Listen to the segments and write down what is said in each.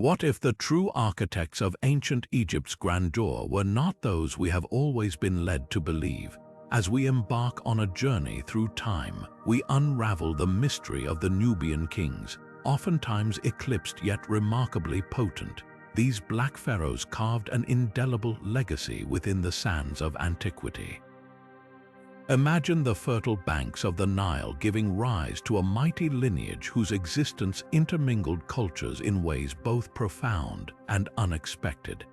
What if the true architects of ancient Egypt's grandeur were not those we have always been led to believe? As we embark on a journey through time, we unravel the mystery of the Nubian kings, oftentimes eclipsed yet remarkably potent. These Black Pharaohs carved an indelible legacy within the sands of antiquity. Imagine the fertile banks of the Nile giving rise to a mighty lineage whose existence intermingled cultures in ways both profound and unexpected.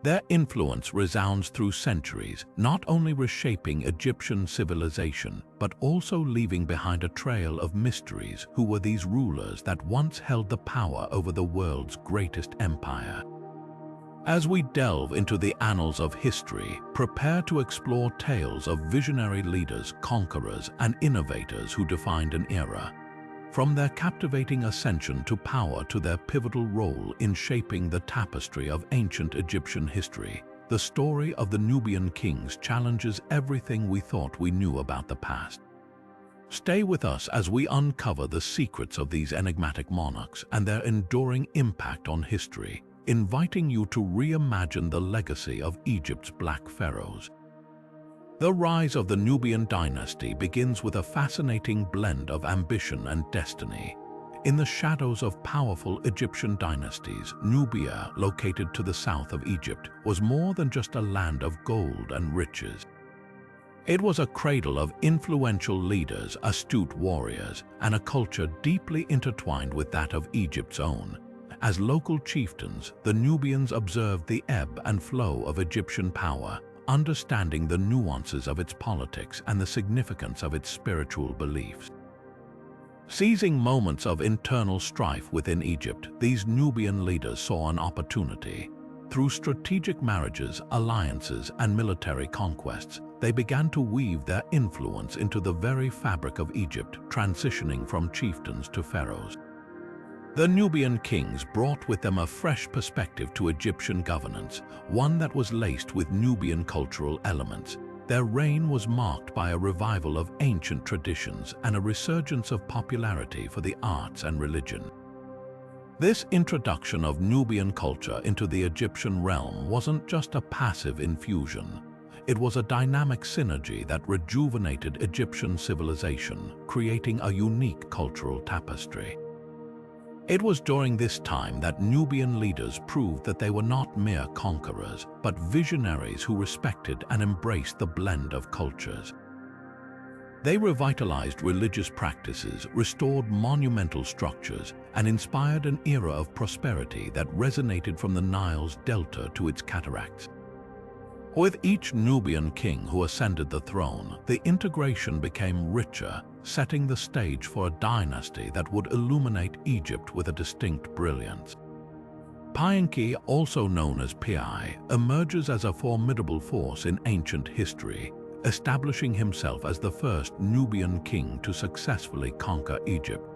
Their influence resounds through centuries, not only reshaping Egyptian civilization, but also leaving behind a trail of mysteries. Who were these rulers that once held the power over the world's greatest empire? As we delve into the annals of history, prepare to explore tales of visionary leaders, conquerors, and innovators who defined an era. From their captivating ascension to power to their pivotal role in shaping the tapestry of ancient Egyptian history, the story of the Nubian kings challenges everything we thought we knew about the past. Stay with us as we uncover the secrets of these enigmatic monarchs and their enduring impact on history, inviting you to reimagine the legacy of Egypt's Black Pharaohs. The rise of the Nubian Dynasty begins with a fascinating blend of ambition and destiny. In the shadows of powerful Egyptian dynasties, Nubia, located to the south of Egypt, was more than just a land of gold and riches. It was a cradle of influential leaders, astute warriors, and a culture deeply intertwined with that of Egypt's own. As local chieftains, the Nubians observed the ebb and flow of Egyptian power, understanding the nuances of its politics and the significance of its spiritual beliefs. Seizing moments of internal strife within Egypt, these Nubian leaders saw an opportunity. Through strategic marriages, alliances, and military conquests, they began to weave their influence into the very fabric of Egypt, transitioning from chieftains to pharaohs. The Nubian kings brought with them a fresh perspective to Egyptian governance, one that was laced with Nubian cultural elements. Their reign was marked by a revival of ancient traditions and a resurgence of popularity for the arts and religion. This introduction of Nubian culture into the Egyptian realm wasn't just a passive infusion. It was a dynamic synergy that rejuvenated Egyptian civilization, creating a unique cultural tapestry. It was during this time that Nubian leaders proved that they were not mere conquerors, but visionaries who respected and embraced the blend of cultures. They revitalized religious practices, restored monumental structures, and inspired an era of prosperity that resonated from the Nile's delta to its cataracts. With each Nubian king who ascended the throne, the integration became richer, setting the stage for a dynasty that would illuminate Egypt with a distinct brilliance. Piankhi, also known as Pi, emerges as a formidable force in ancient history, establishing himself as the first Nubian king to successfully conquer Egypt.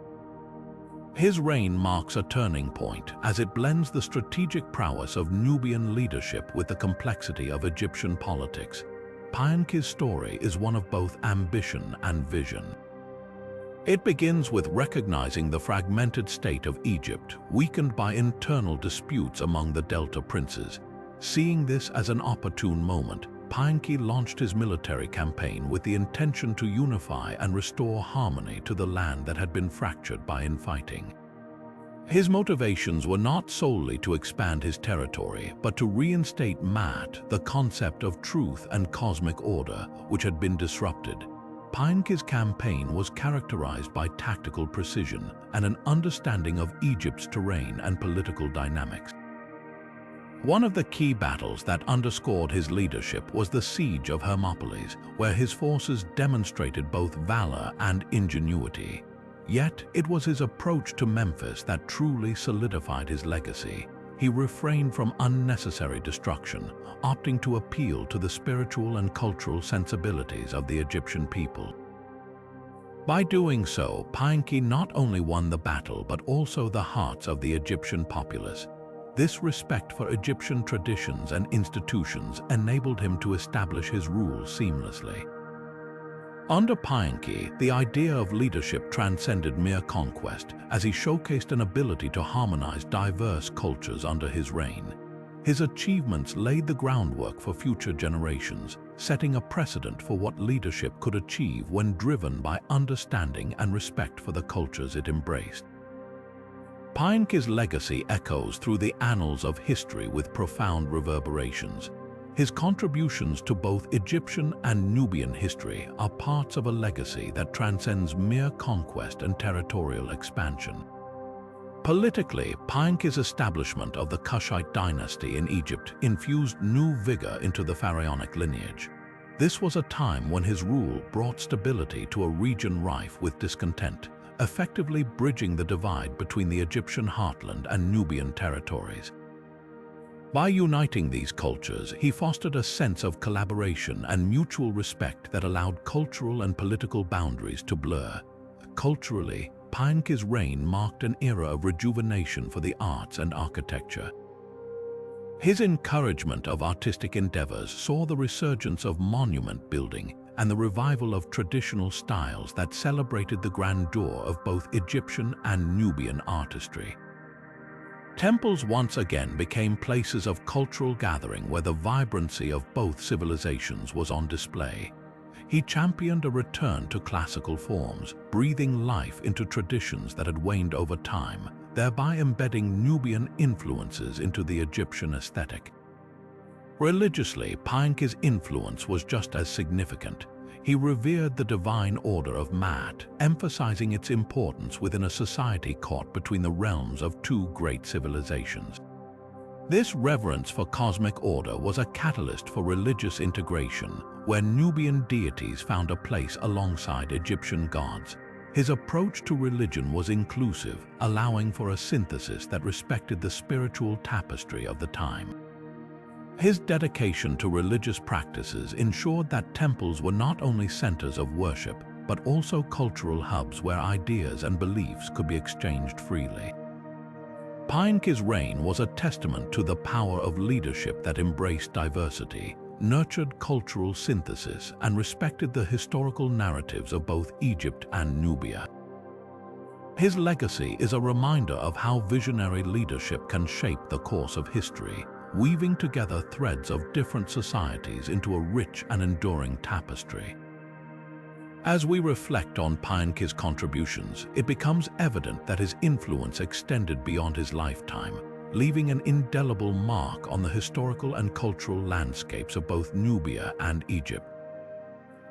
His reign marks a turning point as it blends the strategic prowess of Nubian leadership with the complexity of Egyptian politics. Piankhi's story is one of both ambition and vision. It begins with recognizing the fragmented state of Egypt, weakened by internal disputes among the Delta princes. Seeing this as an opportune moment, Piankhi launched his military campaign with the intention to unify and restore harmony to the land that had been fractured by infighting. His motivations were not solely to expand his territory, but to reinstate Mat, the concept of truth and cosmic order, which had been disrupted. Piankhi's campaign was characterized by tactical precision and an understanding of Egypt's terrain and political dynamics. One of the key battles that underscored his leadership was the siege of Hermopolis, where his forces demonstrated both valor and ingenuity. Yet, it was his approach to Memphis that truly solidified his legacy. He refrained from unnecessary destruction, opting to appeal to the spiritual and cultural sensibilities of the Egyptian people. By doing so, Piankhi not only won the battle but also the hearts of the Egyptian populace. This respect for Egyptian traditions and institutions enabled him to establish his rule seamlessly. Under Piankhi, the idea of leadership transcended mere conquest, as he showcased an ability to harmonize diverse cultures under his reign. His achievements laid the groundwork for future generations, setting a precedent for what leadership could achieve when driven by understanding and respect for the cultures it embraced. Piankhi's legacy echoes through the annals of history with profound reverberations. His contributions to both Egyptian and Nubian history are parts of a legacy that transcends mere conquest and territorial expansion. Politically, Piankhi's establishment of the Kushite dynasty in Egypt infused new vigor into the pharaonic lineage. This was a time when his rule brought stability to a region rife with discontent, effectively bridging the divide between the Egyptian heartland and Nubian territories. By uniting these cultures, he fostered a sense of collaboration and mutual respect that allowed cultural and political boundaries to blur. Culturally, Piankhi's reign marked an era of rejuvenation for the arts and architecture. His encouragement of artistic endeavors saw the resurgence of monument building and the revival of traditional styles that celebrated the grandeur of both Egyptian and Nubian artistry. Temples once again became places of cultural gathering where the vibrancy of both civilizations was on display. He championed a return to classical forms, breathing life into traditions that had waned over time, thereby embedding Nubian influences into the Egyptian aesthetic. Religiously, Piankhi's influence was just as significant. He revered the divine order of Maat, emphasizing its importance within a society caught between the realms of two great civilizations. This reverence for cosmic order was a catalyst for religious integration, where Nubian deities found a place alongside Egyptian gods. His approach to religion was inclusive, allowing for a synthesis that respected the spiritual tapestry of the time. His dedication to religious practices ensured that temples were not only centers of worship, but also cultural hubs where ideas and beliefs could be exchanged freely. Piankhi's reign was a testament to the power of leadership that embraced diversity, nurtured cultural synthesis, and respected the historical narratives of both Egypt and Nubia. His legacy is a reminder of how visionary leadership can shape the course of history, weaving together threads of different societies into a rich and enduring tapestry. As we reflect on Piankhi's contributions, it becomes evident that his influence extended beyond his lifetime, leaving an indelible mark on the historical and cultural landscapes of both Nubia and Egypt.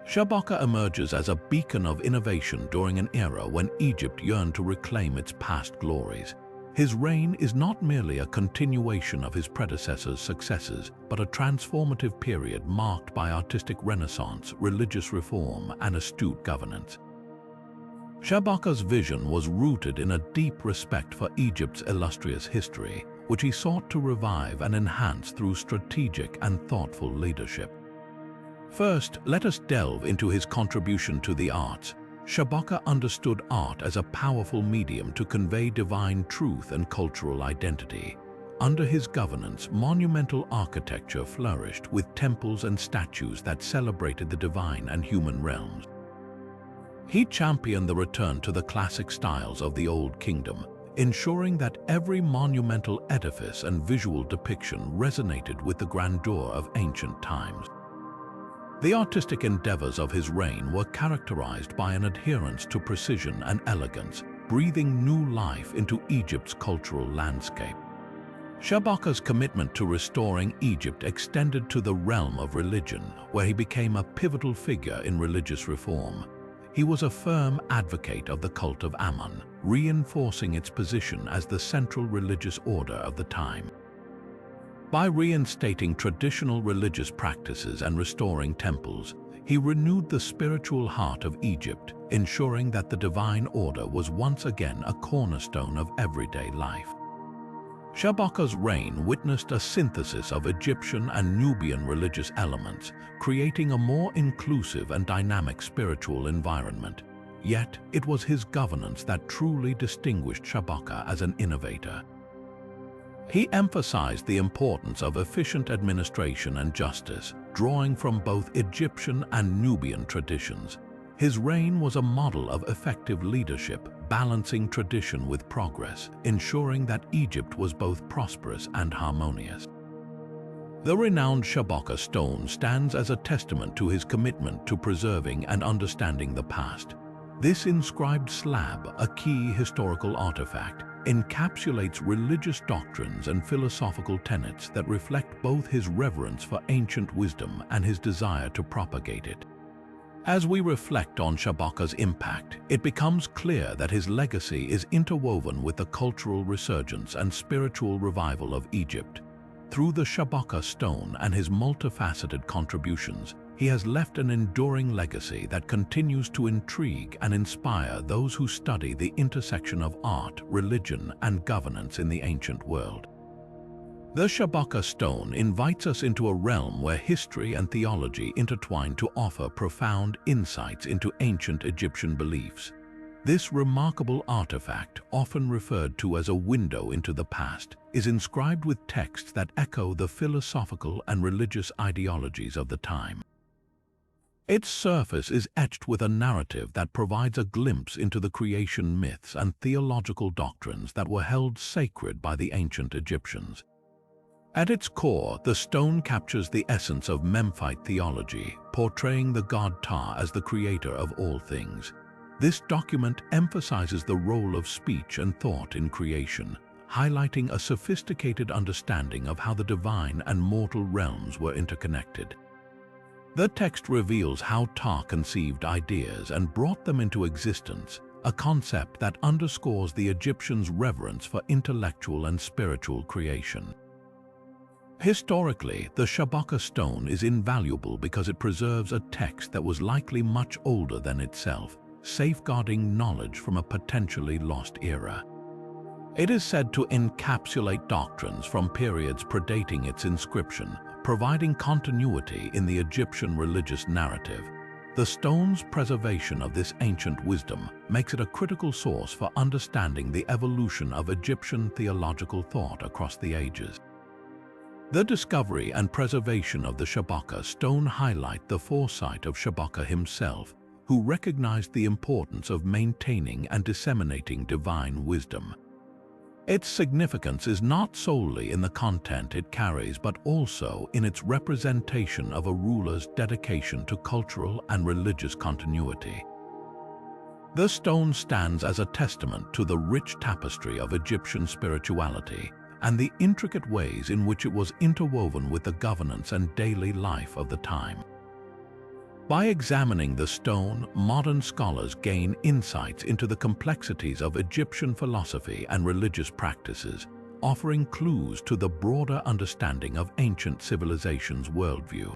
Shabaka emerges as a beacon of innovation during an era when Egypt yearned to reclaim its past glories. His reign is not merely a continuation of his predecessors' successes, but a transformative period marked by artistic renaissance, religious reform, and astute governance. Shabaka's vision was rooted in a deep respect for Egypt's illustrious history, which he sought to revive and enhance through strategic and thoughtful leadership. First, let us delve into his contribution to the arts. Shabaka understood art as a powerful medium to convey divine truth and cultural identity. Under his governance, monumental architecture flourished with temples and statues that celebrated the divine and human realms. He championed the return to the classic styles of the Old Kingdom, ensuring that every monumental edifice and visual depiction resonated with the grandeur of ancient times. The artistic endeavors of his reign were characterized by an adherence to precision and elegance, breathing new life into Egypt's cultural landscape. Shabaka's commitment to restoring Egypt extended to the realm of religion, where he became a pivotal figure in religious reform. He was a firm advocate of the cult of Ammon, reinforcing its position as the central religious order of the time. By reinstating traditional religious practices and restoring temples, he renewed the spiritual heart of Egypt, ensuring that the divine order was once again a cornerstone of everyday life. Shabaka's reign witnessed a synthesis of Egyptian and Nubian religious elements, creating a more inclusive and dynamic spiritual environment. Yet, it was his governance that truly distinguished Shabaka as an innovator. He emphasized the importance of efficient administration and justice, drawing from both Egyptian and Nubian traditions. His reign was a model of effective leadership, balancing tradition with progress, ensuring that Egypt was both prosperous and harmonious. The renowned Shabaka Stone stands as a testament to his commitment to preserving and understanding the past. This inscribed slab, a key historical artifact, encapsulates religious doctrines and philosophical tenets that reflect both his reverence for ancient wisdom and his desire to propagate it. As we reflect on Shabaka's impact, it becomes clear that his legacy is interwoven with the cultural resurgence and spiritual revival of Egypt. Through the Shabaka Stone and his multifaceted contributions, he has left an enduring legacy that continues to intrigue and inspire those who study the intersection of art, religion, and governance in the ancient world. The Shabaka Stone invites us into a realm where history and theology intertwine to offer profound insights into ancient Egyptian beliefs. This remarkable artifact, often referred to as a window into the past, is inscribed with texts that echo the philosophical and religious ideologies of the time. Its surface is etched with a narrative that provides a glimpse into the creation myths and theological doctrines that were held sacred by the ancient Egyptians. At its core, the stone captures the essence of Memphite theology, portraying the god Ptah as the creator of all things. This document emphasizes the role of speech and thought in creation, highlighting a sophisticated understanding of how the divine and mortal realms were interconnected. The text reveals how Ptah conceived ideas and brought them into existence, a concept that underscores the Egyptians' reverence for intellectual and spiritual creation. Historically, the Shabaka Stone is invaluable because it preserves a text that was likely much older than itself, safeguarding knowledge from a potentially lost era. It is said to encapsulate doctrines from periods predating its inscription, providing continuity in the Egyptian religious narrative. The stone's preservation of this ancient wisdom makes it a critical source for understanding the evolution of Egyptian theological thought across the ages. The discovery and preservation of the Shabaka Stone highlight the foresight of Shabaka himself, who recognized the importance of maintaining and disseminating divine wisdom. Its significance is not solely in the content it carries, but also in its representation of a ruler's dedication to cultural and religious continuity. The stone stands as a testament to the rich tapestry of Egyptian spirituality and the intricate ways in which it was interwoven with the governance and daily life of the time. By examining the stone, modern scholars gain insights into the complexities of Egyptian philosophy and religious practices, offering clues to the broader understanding of ancient civilizations' worldview.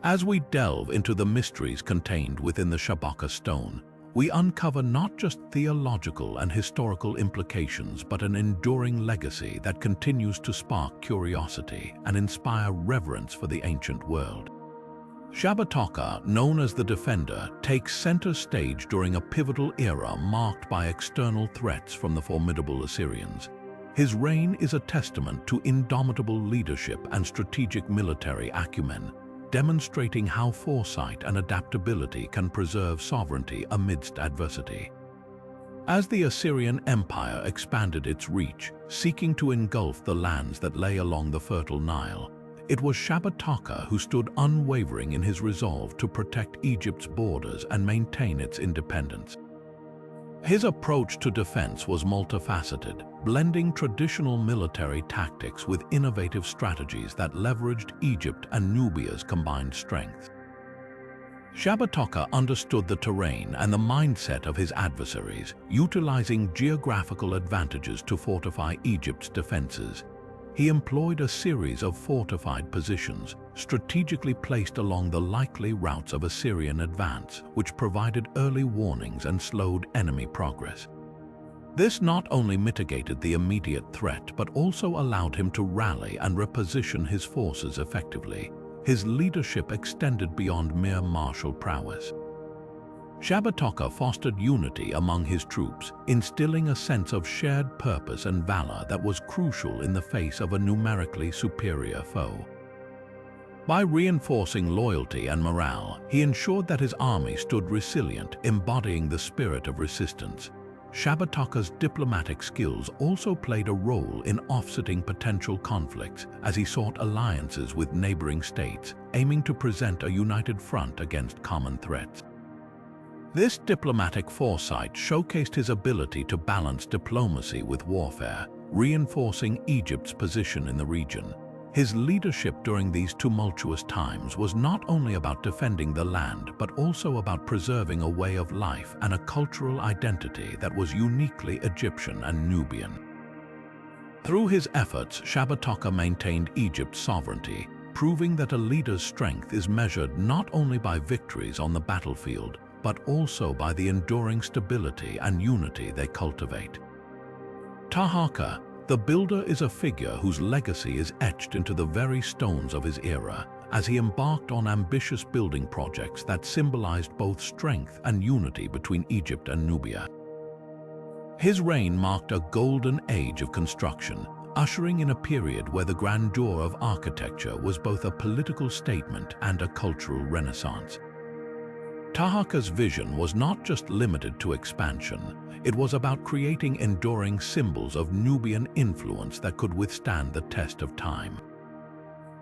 As we delve into the mysteries contained within the Shabaka Stone, we uncover not just theological and historical implications, but an enduring legacy that continues to spark curiosity and inspire reverence for the ancient world. Shabataka, known as the Defender, takes center stage during a pivotal era marked by external threats from the formidable Assyrians. His reign is a testament to indomitable leadership and strategic military acumen, demonstrating how foresight and adaptability can preserve sovereignty amidst adversity. As the Assyrian Empire expanded its reach, seeking to engulf the lands that lay along the fertile Nile, it was Shabataka who stood unwavering in his resolve to protect Egypt's borders and maintain its independence. His approach to defense was multifaceted, blending traditional military tactics with innovative strategies that leveraged Egypt and Nubia's combined strength. Shabataka understood the terrain and the mindset of his adversaries, utilizing geographical advantages to fortify Egypt's defenses. He employed a series of fortified positions, strategically placed along the likely routes of Assyrian advance, which provided early warnings and slowed enemy progress. This not only mitigated the immediate threat, but also allowed him to rally and reposition his forces effectively. His leadership extended beyond mere martial prowess. Shabataka fostered unity among his troops, instilling a sense of shared purpose and valor that was crucial in the face of a numerically superior foe. By reinforcing loyalty and morale, he ensured that his army stood resilient, embodying the spirit of resistance. Shabataka's diplomatic skills also played a role in offsetting potential conflicts as he sought alliances with neighboring states, aiming to present a united front against common threats. This diplomatic foresight showcased his ability to balance diplomacy with warfare, reinforcing Egypt's position in the region. His leadership during these tumultuous times was not only about defending the land, but also about preserving a way of life and a cultural identity that was uniquely Egyptian and Nubian. Through his efforts, Shabataka maintained Egypt's sovereignty, proving that a leader's strength is measured not only by victories on the battlefield, but also by the enduring stability and unity they cultivate. Taharqa, the builder, is a figure whose legacy is etched into the very stones of his era, as he embarked on ambitious building projects that symbolized both strength and unity between Egypt and Nubia. His reign marked a golden age of construction, ushering in a period where the grandeur of architecture was both a political statement and a cultural renaissance. Taharqa's vision was not just limited to expansion. It was about creating enduring symbols of Nubian influence that could withstand the test of time.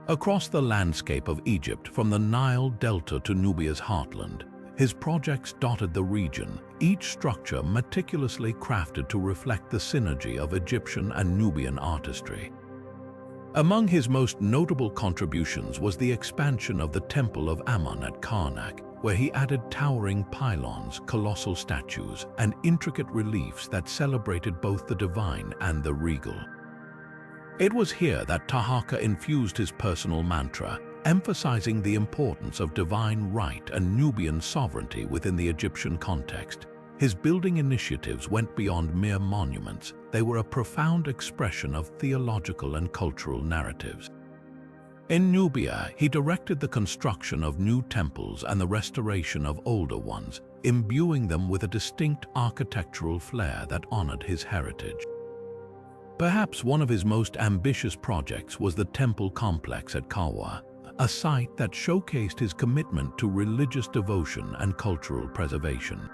Across the landscape of Egypt, from the Nile Delta to Nubia's heartland, his projects dotted the region, each structure meticulously crafted to reflect the synergy of Egyptian and Nubian artistry. Among his most notable contributions was the expansion of the Temple of Ammon at Karnak, where he added towering pylons, colossal statues, and intricate reliefs that celebrated both the divine and the regal. It was here that Taharqa infused his personal mantra, emphasizing the importance of divine right and Nubian sovereignty within the Egyptian context. His building initiatives went beyond mere monuments. They were a profound expression of theological and cultural narratives. In Nubia, he directed the construction of new temples and the restoration of older ones, imbuing them with a distinct architectural flair that honored his heritage. Perhaps one of his most ambitious projects was the temple complex at Kawa, a site that showcased his commitment to religious devotion and cultural preservation.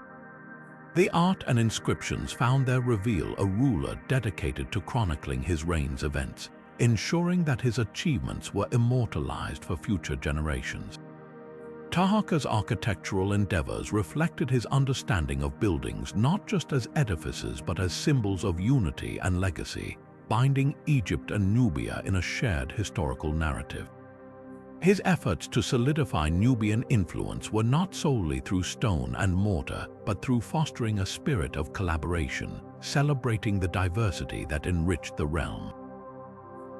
The art and inscriptions found there reveal a ruler dedicated to chronicling his reign's events, ensuring that his achievements were immortalized for future generations. Taharqa's architectural endeavors reflected his understanding of buildings not just as edifices but as symbols of unity and legacy, binding Egypt and Nubia in a shared historical narrative. His efforts to solidify Nubian influence were not solely through stone and mortar, but through fostering a spirit of collaboration, celebrating the diversity that enriched the realm.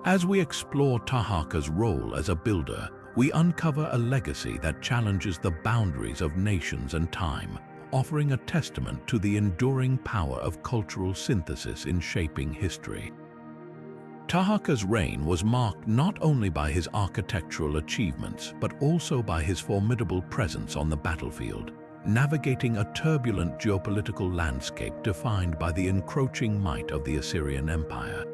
As we explore Taharqa's role as a builder, we uncover a legacy that challenges the boundaries of nations and time, offering a testament to the enduring power of cultural synthesis in shaping history. Taharqa's reign was marked not only by his architectural achievements, but also by his formidable presence on the battlefield, navigating a turbulent geopolitical landscape defined by the encroaching might of the Assyrian Empire.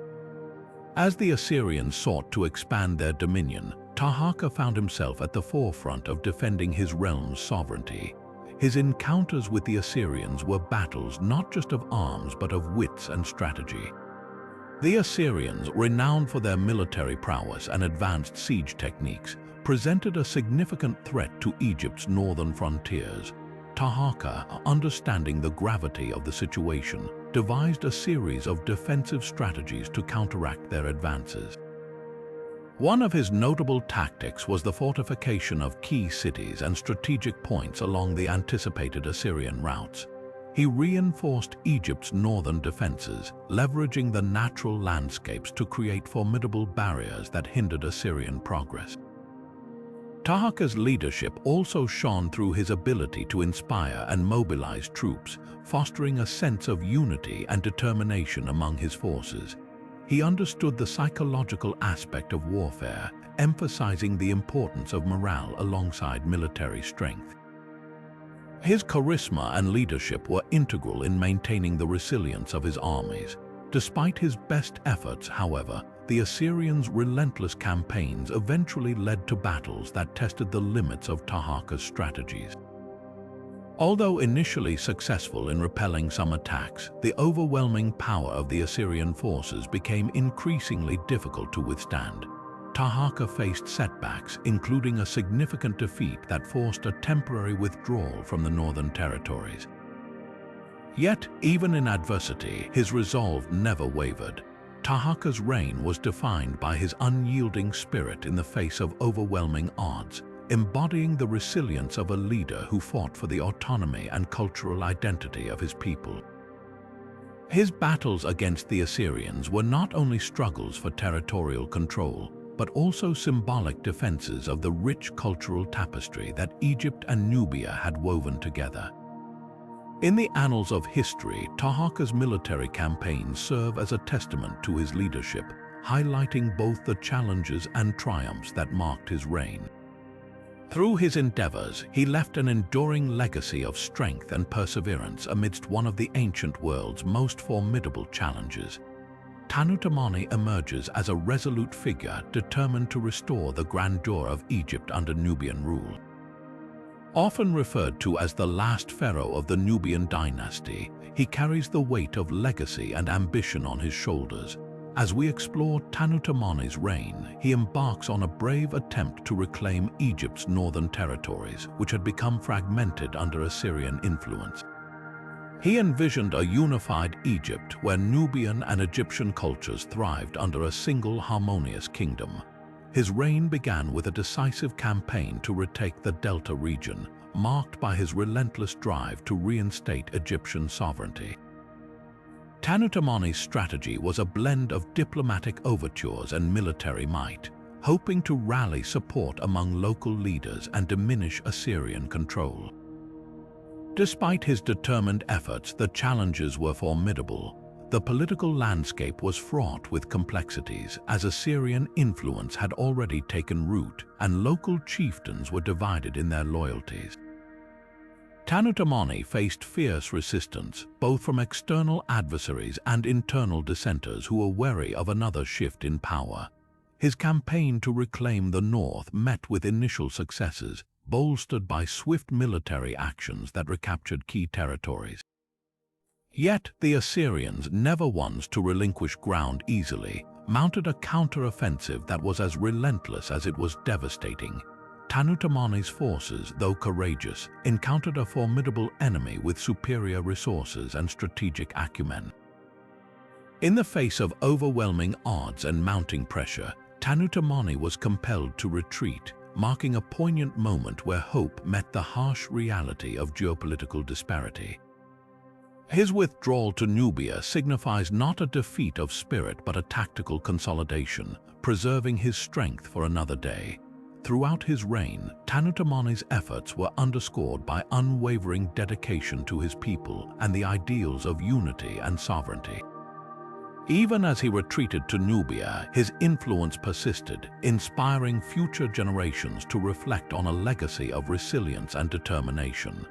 As the Assyrians sought to expand their dominion, Taharqa found himself at the forefront of defending his realm's sovereignty. His encounters with the Assyrians were battles not just of arms but of wits and strategy. The Assyrians, renowned for their military prowess and advanced siege techniques, presented a significant threat to Egypt's northern frontiers. Taharqa, understanding the gravity of the situation, devised a series of defensive strategies to counteract their advances. One of his notable tactics was the fortification of key cities and strategic points along the anticipated Assyrian routes. He reinforced Egypt's northern defenses, leveraging the natural landscapes to create formidable barriers that hindered Assyrian progress. Taharqa's leadership also shone through his ability to inspire and mobilize troops, fostering a sense of unity and determination among his forces. He understood the psychological aspect of warfare, emphasizing the importance of morale alongside military strength. His charisma and leadership were integral in maintaining the resilience of his armies. Despite his best efforts, however, the Assyrians' relentless campaigns eventually led to battles that tested the limits of Taharqa's strategies. Although initially successful in repelling some attacks, the overwhelming power of the Assyrian forces became increasingly difficult to withstand. Taharqa faced setbacks, including a significant defeat that forced a temporary withdrawal from the northern territories. Yet, even in adversity, his resolve never wavered. Taharqa's reign was defined by his unyielding spirit in the face of overwhelming odds, embodying the resilience of a leader who fought for the autonomy and cultural identity of his people. His battles against the Assyrians were not only struggles for territorial control, but also symbolic defenses of the rich cultural tapestry that Egypt and Nubia had woven together. In the annals of history, Taharqa's military campaigns serve as a testament to his leadership, highlighting both the challenges and triumphs that marked his reign. Through his endeavors, he left an enduring legacy of strength and perseverance amidst one of the ancient world's most formidable challenges. Tanutamani emerges as a resolute figure determined to restore the grandeur of Egypt under Nubian rule. Often referred to as the last pharaoh of the Nubian Dynasty, he carries the weight of legacy and ambition on his shoulders. As we explore Tanutamani's reign, he embarks on a brave attempt to reclaim Egypt's northern territories, which had become fragmented under Assyrian influence. He envisioned a unified Egypt where Nubian and Egyptian cultures thrived under a single harmonious kingdom. His reign began with a decisive campaign to retake the Delta region, marked by his relentless drive to reinstate Egyptian sovereignty. Tanutamani's strategy was a blend of diplomatic overtures and military might, hoping to rally support among local leaders and diminish Assyrian control. Despite his determined efforts, the challenges were formidable. The political landscape was fraught with complexities, as Assyrian influence had already taken root and local chieftains were divided in their loyalties. Tanutamani faced fierce resistance, both from external adversaries and internal dissenters who were wary of another shift in power. His campaign to reclaim the north met with initial successes, bolstered by swift military actions that recaptured key territories. Yet the Assyrians, never ones to relinquish ground easily, mounted a counter-offensive that was as relentless as it was devastating. Tanutamani's forces, though courageous, encountered a formidable enemy with superior resources and strategic acumen. In the face of overwhelming odds and mounting pressure, Tanutamani was compelled to retreat, marking a poignant moment where hope met the harsh reality of geopolitical disparity. His withdrawal to Nubia signifies not a defeat of spirit but a tactical consolidation, preserving his strength for another day. Throughout his reign, Tanutamani's efforts were underscored by unwavering dedication to his people and the ideals of unity and sovereignty. Even as he retreated to Nubia, his influence persisted, inspiring future generations to reflect on a legacy of resilience and determination.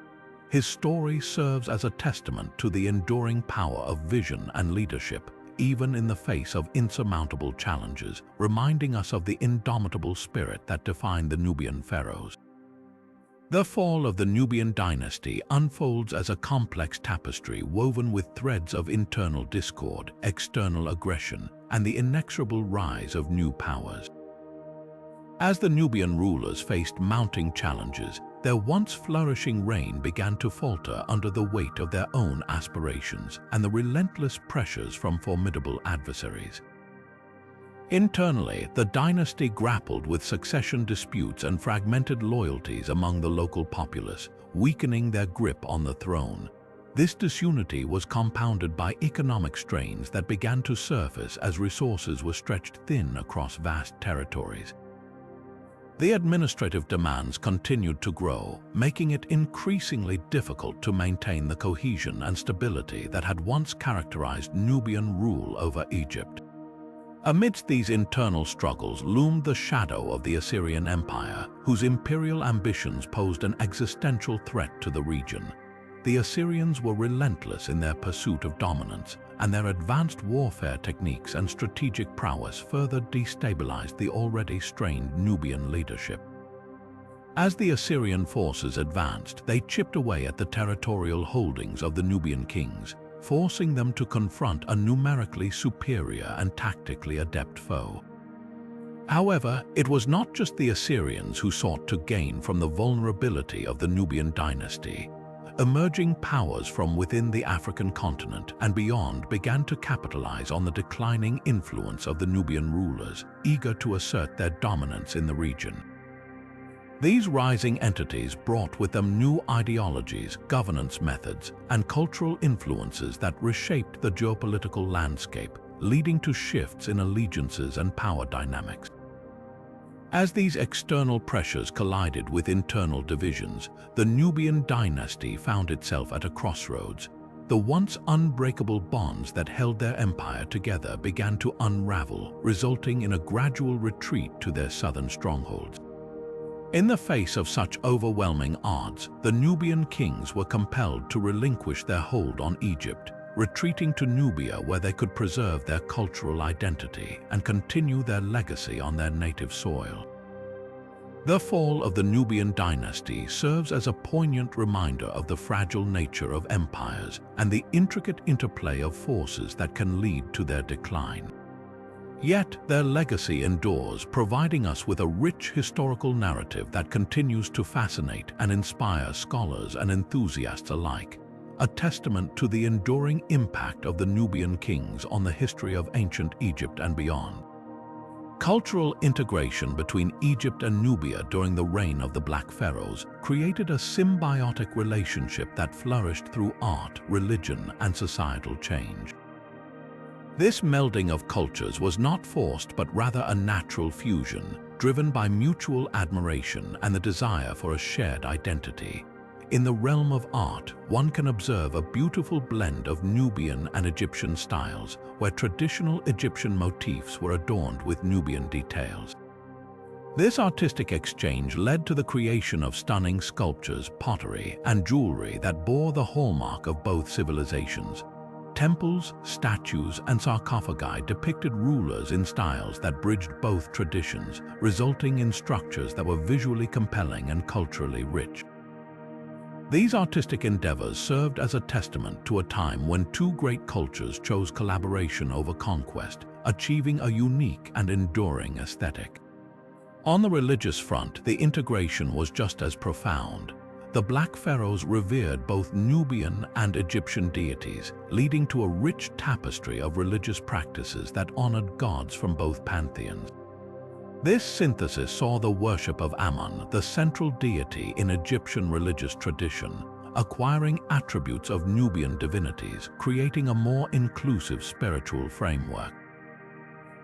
His story serves as a testament to the enduring power of vision and leadership, even in the face of insurmountable challenges, reminding us of the indomitable spirit that defined the Nubian pharaohs. The fall of the Nubian dynasty unfolds as a complex tapestry woven with threads of internal discord, external aggression, and the inexorable rise of new powers. As the Nubian rulers faced mounting challenges, their once flourishing reign began to falter under the weight of their own aspirations and the relentless pressures from formidable adversaries. Internally, the dynasty grappled with succession disputes and fragmented loyalties among the local populace, weakening their grip on the throne. This disunity was compounded by economic strains that began to surface as resources were stretched thin across vast territories. The administrative demands continued to grow, making it increasingly difficult to maintain the cohesion and stability that had once characterized Nubian rule over Egypt. Amidst these internal struggles loomed the shadow of the Assyrian Empire, whose imperial ambitions posed an existential threat to the region. the Assyrians were relentless in their pursuit of dominance, and their advanced warfare techniques and strategic prowess further destabilized the already strained Nubian leadership. As the Assyrian forces advanced, they chipped away at the territorial holdings of the Nubian kings, forcing them to confront a numerically superior and tactically adept foe. However, it was not just the Assyrians who sought to gain from the vulnerability of the Nubian dynasty. Emerging powers from within the African continent and beyond began to capitalize on the declining influence of the Nubian rulers, eager to assert their dominance in the region. These rising entities brought with them new ideologies, governance methods, and cultural influences that reshaped the geopolitical landscape, leading to shifts in allegiances and power dynamics. As these external pressures collided with internal divisions, the Nubian dynasty found itself at a crossroads. The once unbreakable bonds that held their empire together began to unravel, resulting in a gradual retreat to their southern strongholds. In the face of such overwhelming odds, the Nubian kings were compelled to relinquish their hold on Egypt, retreating to Nubia where they could preserve their cultural identity and continue their legacy on their native soil. The fall of the Nubian dynasty serves as a poignant reminder of the fragile nature of empires and the intricate interplay of forces that can lead to their decline. Yet their legacy endures, providing us with a rich historical narrative that continues to fascinate and inspire scholars and enthusiasts alike, a testament to the enduring impact of the Nubian kings on the history of ancient Egypt and beyond. Cultural integration between Egypt and Nubia during the reign of the Black Pharaohs created a symbiotic relationship that flourished through art, religion, and societal change. This melding of cultures was not forced but rather a natural fusion, driven by mutual admiration and the desire for a shared identity. In the realm of art, one can observe a beautiful blend of Nubian and Egyptian styles, where traditional Egyptian motifs were adorned with Nubian details. This artistic exchange led to the creation of stunning sculptures, pottery, and jewelry that bore the hallmark of both civilizations. Temples, statues, and sarcophagi depicted rulers in styles that bridged both traditions, resulting in structures that were visually compelling and culturally rich. These artistic endeavors served as a testament to a time when two great cultures chose collaboration over conquest, achieving a unique and enduring aesthetic. On the religious front, the integration was just as profound. The Black Pharaohs revered both Nubian and Egyptian deities, leading to a rich tapestry of religious practices that honored gods from both pantheons. This synthesis saw the worship of Ammon, the central deity in Egyptian religious tradition, acquiring attributes of Nubian divinities, creating a more inclusive spiritual framework.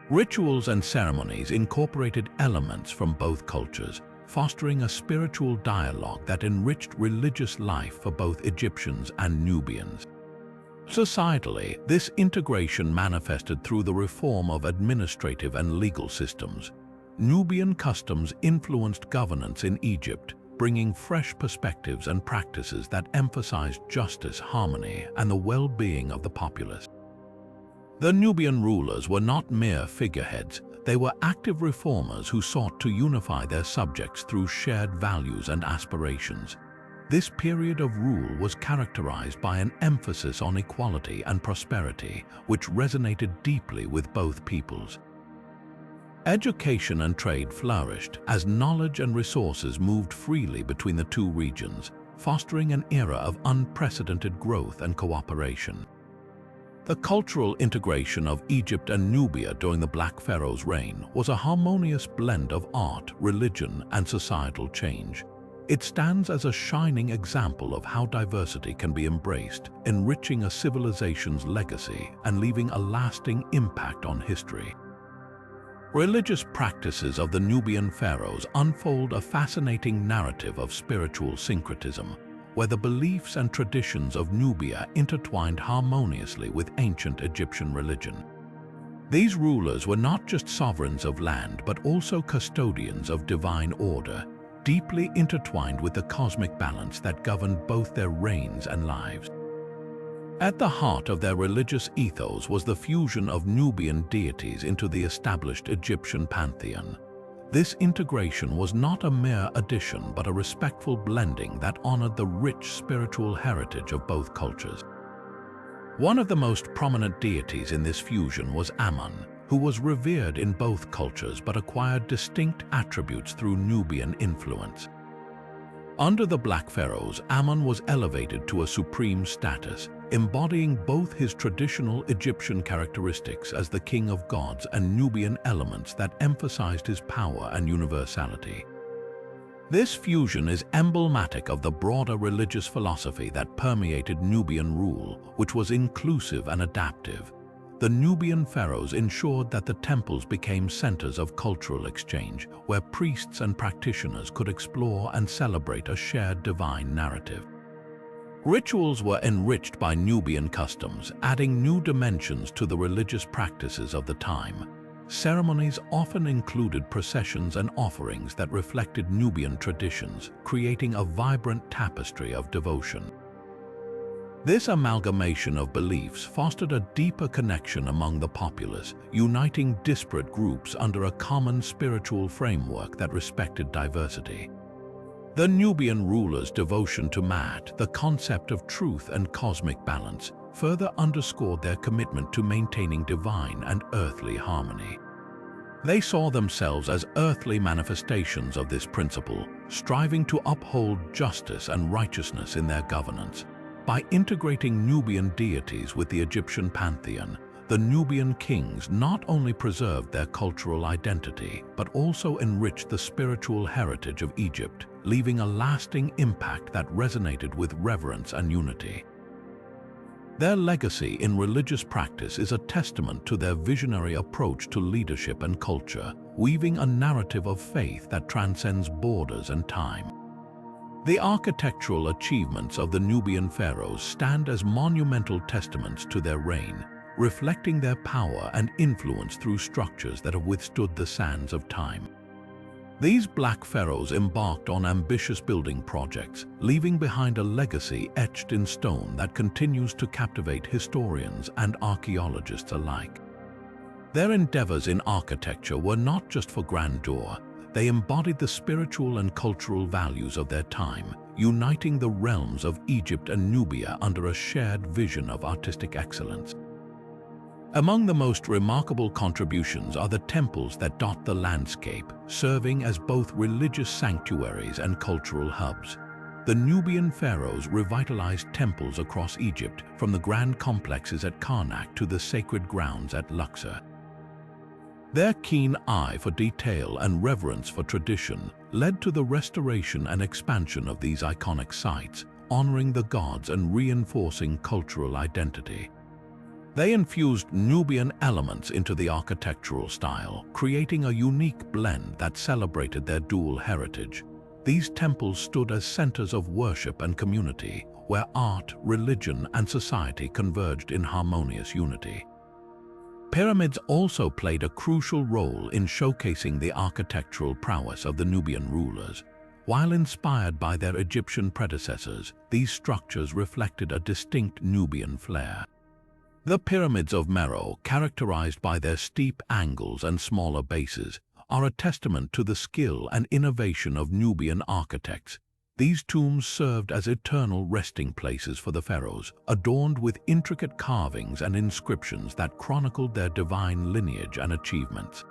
Rituals and ceremonies incorporated elements from both cultures, fostering a spiritual dialogue that enriched religious life for both Egyptians and Nubians. Societally, this integration manifested through the reform of administrative and legal systems. Nubian customs influenced governance in Egypt, bringing fresh perspectives and practices that emphasized justice, harmony, and the well-being of the populace. The Nubian rulers were not mere figureheads. They were active reformers who sought to unify their subjects through shared values and aspirations. This period of rule was characterized by an emphasis on equality and prosperity, which resonated deeply with both peoples. Education and trade flourished as knowledge and resources moved freely between the two regions, fostering an era of unprecedented growth and cooperation. The cultural integration of Egypt and Nubia during the Black Pharaohs' reign was a harmonious blend of art, religion, and societal change. It stands as a shining example of how diversity can be embraced, enriching a civilization's legacy and leaving a lasting impact on history. Religious practices of the Nubian pharaohs unfold a fascinating narrative of spiritual syncretism, where the beliefs and traditions of Nubia intertwined harmoniously with ancient Egyptian religion. These rulers were not just sovereigns of land, but also custodians of divine order, deeply intertwined with the cosmic balance that governed both their reigns and lives. At the heart of their religious ethos was the fusion of Nubian deities into the established Egyptian pantheon. This integration was not a mere addition but a respectful blending that honored the rich spiritual heritage of both cultures. One of the most prominent deities in this fusion was Ammon, who was revered in both cultures but acquired distinct attributes through Nubian influence. Under the Black Pharaohs, Ammon was elevated to a supreme status, embodying both his traditional Egyptian characteristics as the king of gods and Nubian elements that emphasized his power and universality. This fusion is emblematic of the broader religious philosophy that permeated Nubian rule, which was inclusive and adaptive. The Nubian pharaohs ensured that the temples became centers of cultural exchange, where priests and practitioners could explore and celebrate a shared divine narrative. Rituals were enriched by Nubian customs, adding new dimensions to the religious practices of the time. Ceremonies often included processions and offerings that reflected Nubian traditions, creating a vibrant tapestry of devotion. This amalgamation of beliefs fostered a deeper connection among the populace, uniting disparate groups under a common spiritual framework that respected diversity. The Nubian rulers' devotion to Maat, the concept of truth and cosmic balance, further underscored their commitment to maintaining divine and earthly harmony. They saw themselves as earthly manifestations of this principle, striving to uphold justice and righteousness in their governance. By integrating Nubian deities with the Egyptian pantheon, the Nubian Kings not only preserved their cultural identity, but also enriched the spiritual heritage of Egypt, leaving a lasting impact that resonated with reverence and unity. Their legacy in religious practice is a testament to their visionary approach to leadership and culture, weaving a narrative of faith that transcends borders and time. The architectural achievements of the Nubian pharaohs stand as monumental testaments to their reign, reflecting their power and influence through structures that have withstood the sands of time. These Black Pharaohs embarked on ambitious building projects, leaving behind a legacy etched in stone that continues to captivate historians and archaeologists alike. Their endeavors in architecture were not just for grandeur, they embodied the spiritual and cultural values of their time, uniting the realms of Egypt and Nubia under a shared vision of artistic excellence. Among the most remarkable contributions are the temples that dot the landscape, serving as both religious sanctuaries and cultural hubs. The Nubian pharaohs revitalized temples across Egypt, from the grand complexes at Karnak to the sacred grounds at Luxor. Their keen eye for detail and reverence for tradition led to the restoration and expansion of these iconic sites, honoring the gods and reinforcing cultural identity. They infused Nubian elements into the architectural style, creating a unique blend that celebrated their dual heritage. These temples stood as centers of worship and community, where art, religion, and society converged in harmonious unity. Pyramids also played a crucial role in showcasing the architectural prowess of the Nubian rulers. While inspired by their Egyptian predecessors, these structures reflected a distinct Nubian flair. The pyramids of Meroe, characterized by their steep angles and smaller bases, are a testament to the skill and innovation of Nubian architects. These tombs served as eternal resting places for the pharaohs, adorned with intricate carvings and inscriptions that chronicled their divine lineage and achievements.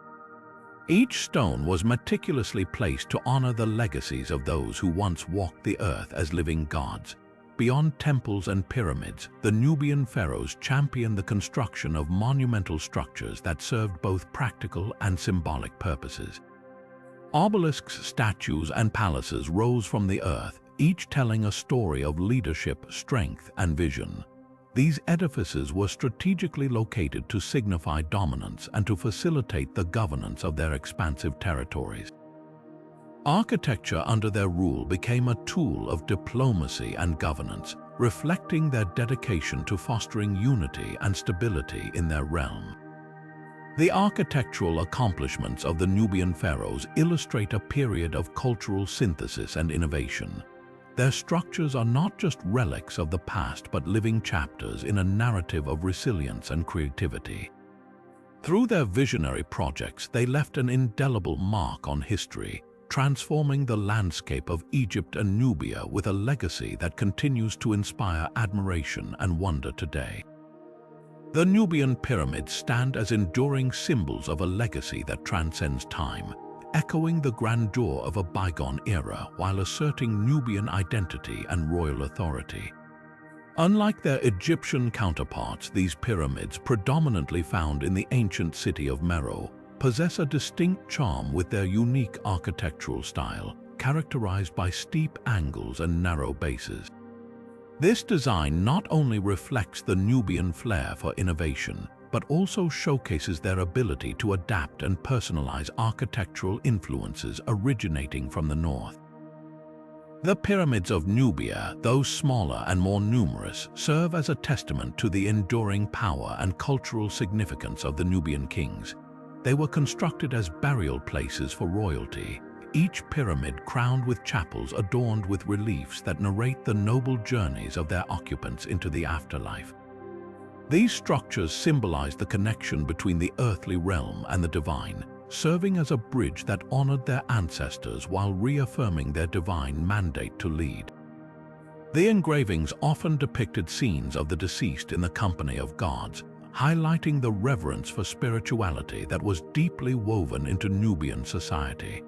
Each stone was meticulously placed to honor the legacies of those who once walked the earth as living gods. Beyond temples and pyramids, the Nubian pharaohs championed the construction of monumental structures that served both practical and symbolic purposes. Obelisks, statues, and palaces rose from the earth, each telling a story of leadership, strength, and vision. These edifices were strategically located to signify dominance and to facilitate the governance of their expansive territories. Architecture under their rule became a tool of diplomacy and governance, reflecting their dedication to fostering unity and stability in their realm. The architectural accomplishments of the Nubian pharaohs illustrate a period of cultural synthesis and innovation. Their structures are not just relics of the past but living chapters in a narrative of resilience and creativity. Through their visionary projects, they left an indelible mark on history, transforming the landscape of Egypt and Nubia with a legacy that continues to inspire admiration and wonder today. The Nubian pyramids stand as enduring symbols of a legacy that transcends time, echoing the grandeur of a bygone era while asserting Nubian identity and royal authority. Unlike their Egyptian counterparts, these pyramids, predominantly found in the ancient city of Meroe, possess a distinct charm with their unique architectural style, characterized by steep angles and narrow bases. This design not only reflects the Nubian flair for innovation, but also showcases their ability to adapt and personalize architectural influences originating from the north. The pyramids of Nubia, though smaller and more numerous, serve as a testament to the enduring power and cultural significance of the Nubian kings. They were constructed as burial places for royalty, each pyramid crowned with chapels adorned with reliefs that narrate the noble journeys of their occupants into the afterlife. These structures symbolize the connection between the earthly realm and the divine, serving as a bridge that honored their ancestors while reaffirming their divine mandate to lead. The engravings often depicted scenes of the deceased in the company of gods, highlighting the reverence for spirituality that was deeply woven into Nubian society.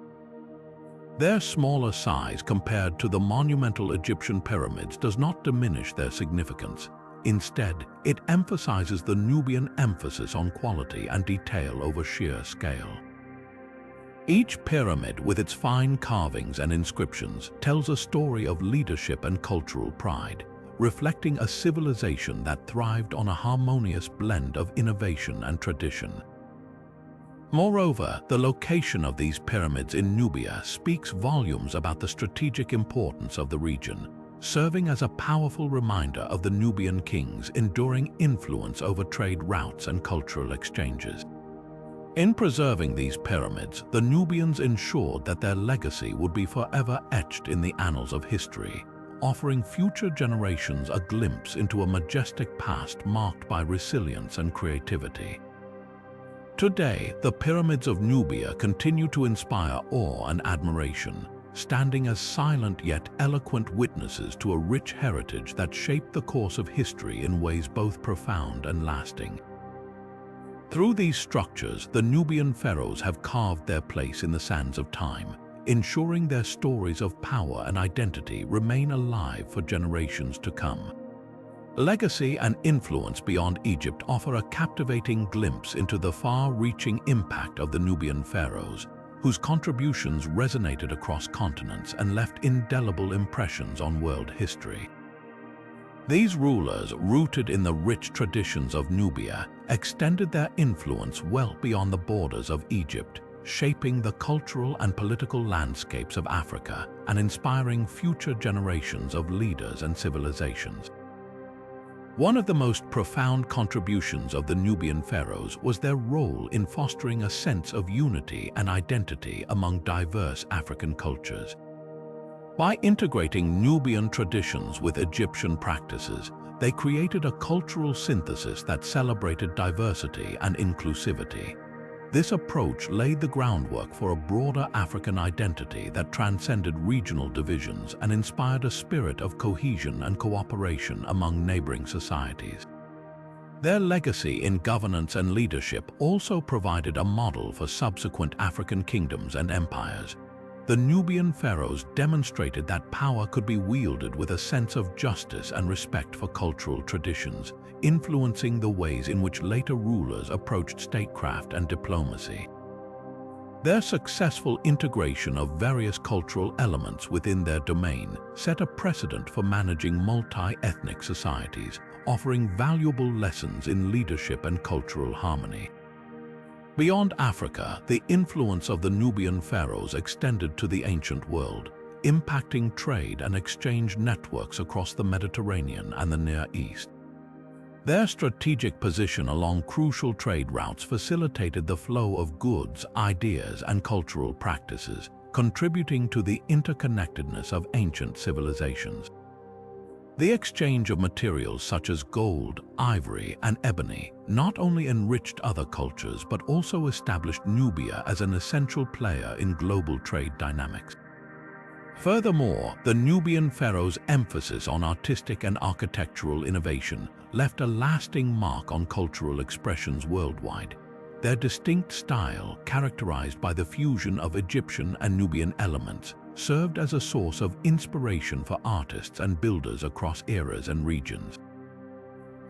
Their smaller size compared to the monumental Egyptian pyramids does not diminish their significance. Instead, it emphasizes the Nubian emphasis on quality and detail over sheer scale. Each pyramid, with its fine carvings and inscriptions, tells a story of leadership and cultural pride, reflecting a civilization that thrived on a harmonious blend of innovation and tradition. Moreover, the location of these pyramids in Nubia speaks volumes about the strategic importance of the region, serving as a powerful reminder of the Nubian kings' enduring influence over trade routes and cultural exchanges. In preserving these pyramids, the Nubians ensured that their legacy would be forever etched in the annals of history, offering future generations a glimpse into a majestic past marked by resilience and creativity. Today, the pyramids of Nubia continue to inspire awe and admiration, standing as silent yet eloquent witnesses to a rich heritage that shaped the course of history in ways both profound and lasting. Through these structures, the Nubian pharaohs have carved their place in the sands of time, ensuring their stories of power and identity remain alive for generations to come. Legacy and influence beyond Egypt offer a captivating glimpse into the far-reaching impact of the Nubian pharaohs, whose contributions resonated across continents and left indelible impressions on world history. These rulers, rooted in the rich traditions of Nubia, extended their influence well beyond the borders of Egypt, shaping the cultural and political landscapes of Africa and inspiring future generations of leaders and civilizations. One of the most profound contributions of the Nubian pharaohs was their role in fostering a sense of unity and identity among diverse African cultures. By integrating Nubian traditions with Egyptian practices, they created a cultural synthesis that celebrated diversity and inclusivity. This approach laid the groundwork for a broader African identity that transcended regional divisions and inspired a spirit of cohesion and cooperation among neighboring societies. Their legacy in governance and leadership also provided a model for subsequent African kingdoms and empires. The Nubian pharaohs demonstrated that power could be wielded with a sense of justice and respect for cultural traditions, influencing the ways in which later rulers approached statecraft and diplomacy. Their successful integration of various cultural elements within their domain set a precedent for managing multi-ethnic societies, offering valuable lessons in leadership and cultural harmony. Beyond Africa, the influence of the Nubian pharaohs extended to the ancient world, impacting trade and exchange networks across the Mediterranean and the Near East. Their strategic position along crucial trade routes facilitated the flow of goods, ideas, and cultural practices, contributing to the interconnectedness of ancient civilizations. The exchange of materials such as gold, ivory, and ebony not only enriched other cultures but also established Nubia as an essential player in global trade dynamics. Furthermore, the Nubian pharaohs' emphasis on artistic and architectural innovation left a lasting mark on cultural expressions worldwide. Their distinct style, characterized by the fusion of Egyptian and Nubian elements, served as a source of inspiration for artists and builders across eras and regions.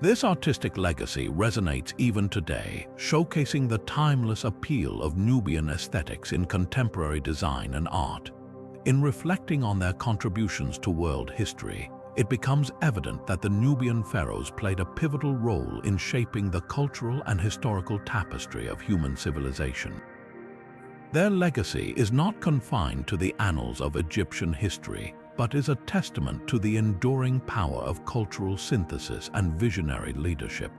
This artistic legacy resonates even today, showcasing the timeless appeal of Nubian aesthetics in contemporary design and art. In reflecting on their contributions to world history, it becomes evident that the Nubian pharaohs played a pivotal role in shaping the cultural and historical tapestry of human civilization. Their legacy is not confined to the annals of Egyptian history, but is a testament to the enduring power of cultural synthesis and visionary leadership.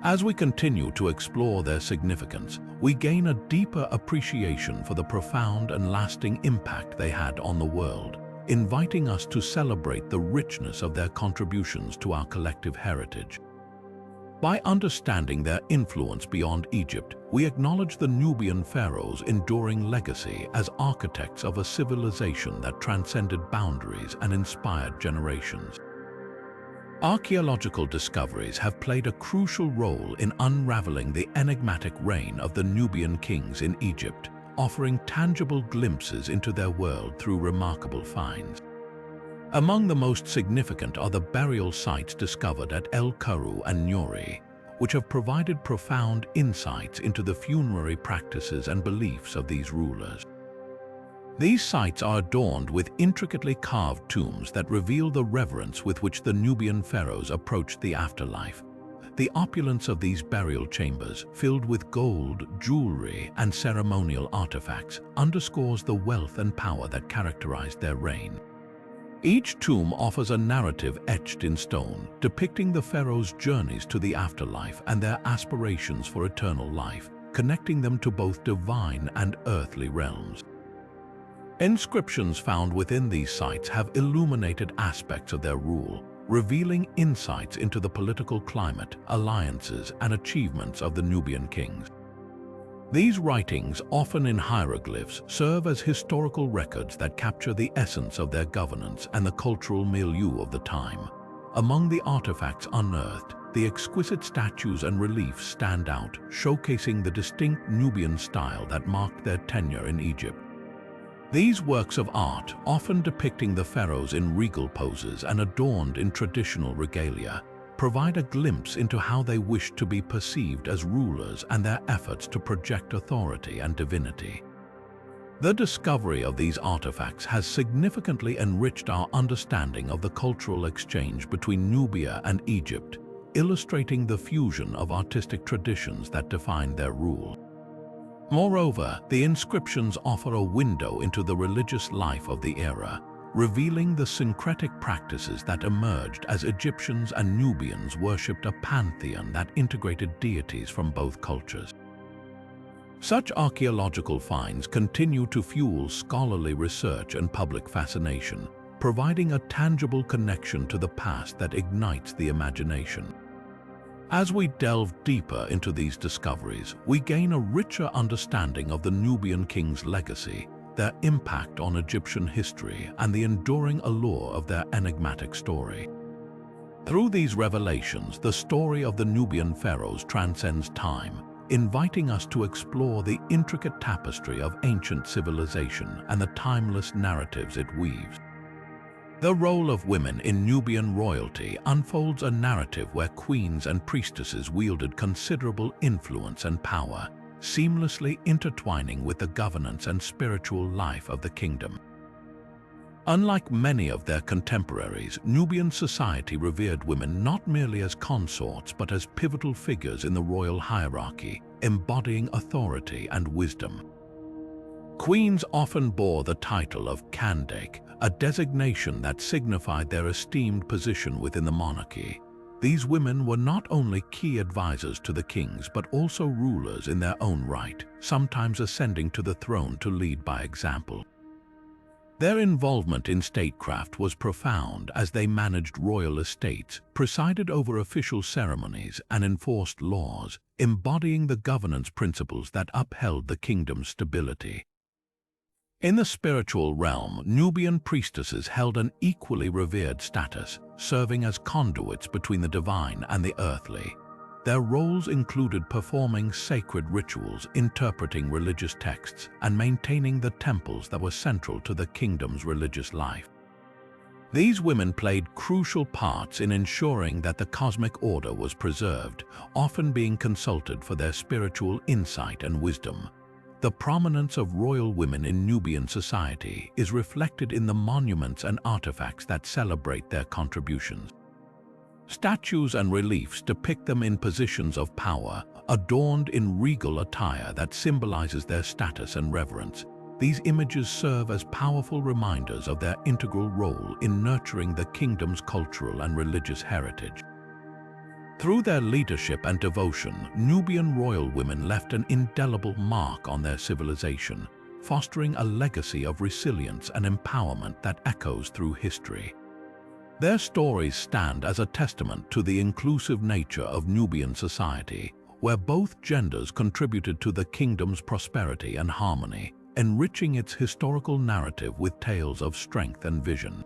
As we continue to explore their significance, we gain a deeper appreciation for the profound and lasting impact they had on the world, inviting us to celebrate the richness of their contributions to our collective heritage. By understanding their influence beyond Egypt, we acknowledge the Nubian pharaohs' enduring legacy as architects of a civilization that transcended boundaries and inspired generations. Archaeological discoveries have played a crucial role in unraveling the enigmatic reign of the Nubian kings in Egypt, offering tangible glimpses into their world through remarkable finds. Among the most significant are the burial sites discovered at El Kuru and Nuri, which have provided profound insights into the funerary practices and beliefs of these rulers. These sites are adorned with intricately carved tombs that reveal the reverence with which the Nubian pharaohs approached the afterlife. The opulence of these burial chambers, filled with gold, jewelry, and ceremonial artifacts, underscores the wealth and power that characterized their reign. Each tomb offers a narrative etched in stone, depicting the pharaohs' journeys to the afterlife and their aspirations for eternal life, connecting them to both divine and earthly realms. Inscriptions found within these sites have illuminated aspects of their rule, revealing insights into the political climate, alliances, and achievements of the Nubian kings. These writings, often in hieroglyphs, serve as historical records that capture the essence of their governance and the cultural milieu of the time. Among the artifacts unearthed, the exquisite statues and reliefs stand out, showcasing the distinct Nubian style that marked their tenure in Egypt. These works of art, often depicting the pharaohs in regal poses and adorned in traditional regalia, provide a glimpse into how they wished to be perceived as rulers and their efforts to project authority and divinity. The discovery of these artifacts has significantly enriched our understanding of the cultural exchange between Nubia and Egypt, illustrating the fusion of artistic traditions that defined their rule. Moreover, the inscriptions offer a window into the religious life of the era, revealing the syncretic practices that emerged as Egyptians and Nubians worshipped a pantheon that integrated deities from both cultures. Such archaeological finds continue to fuel scholarly research and public fascination, providing a tangible connection to the past that ignites the imagination. As we delve deeper into these discoveries, we gain a richer understanding of the Nubian kings' legacy, their impact on Egyptian history, and the enduring allure of their enigmatic story. Through these revelations, the story of the Nubian pharaohs transcends time, inviting us to explore the intricate tapestry of ancient civilization and the timeless narratives it weaves. The role of women in Nubian royalty unfolds a narrative where queens and priestesses wielded considerable influence and power, seamlessly intertwining with the governance and spiritual life of the kingdom. Unlike many of their contemporaries, Nubian society revered women not merely as consorts but as pivotal figures in the royal hierarchy, embodying authority and wisdom. Queens often bore the title of Kandake, a designation that signified their esteemed position within the monarchy. These women were not only key advisors to the kings but also rulers in their own right, sometimes ascending to the throne to lead by example. Their involvement in statecraft was profound as they managed royal estates, presided over official ceremonies, and enforced laws, embodying the governance principles that upheld the kingdom's stability. In the spiritual realm, Nubian priestesses held an equally revered status, serving as conduits between the divine and the earthly. Their roles included performing sacred rituals, interpreting religious texts, and maintaining the temples that were central to the kingdom's religious life. These women played crucial parts in ensuring that the cosmic order was preserved, often being consulted for their spiritual insight and wisdom. The prominence of royal women in Nubian society is reflected in the monuments and artifacts that celebrate their contributions. Statues and reliefs depict them in positions of power, adorned in regal attire that symbolizes their status and reverence. These images serve as powerful reminders of their integral role in nurturing the kingdom's cultural and religious heritage. Through their leadership and devotion, Nubian royal women left an indelible mark on their civilization, fostering a legacy of resilience and empowerment that echoes through history. Their stories stand as a testament to the inclusive nature of Nubian society, where both genders contributed to the kingdom's prosperity and harmony, enriching its historical narrative with tales of strength and vision.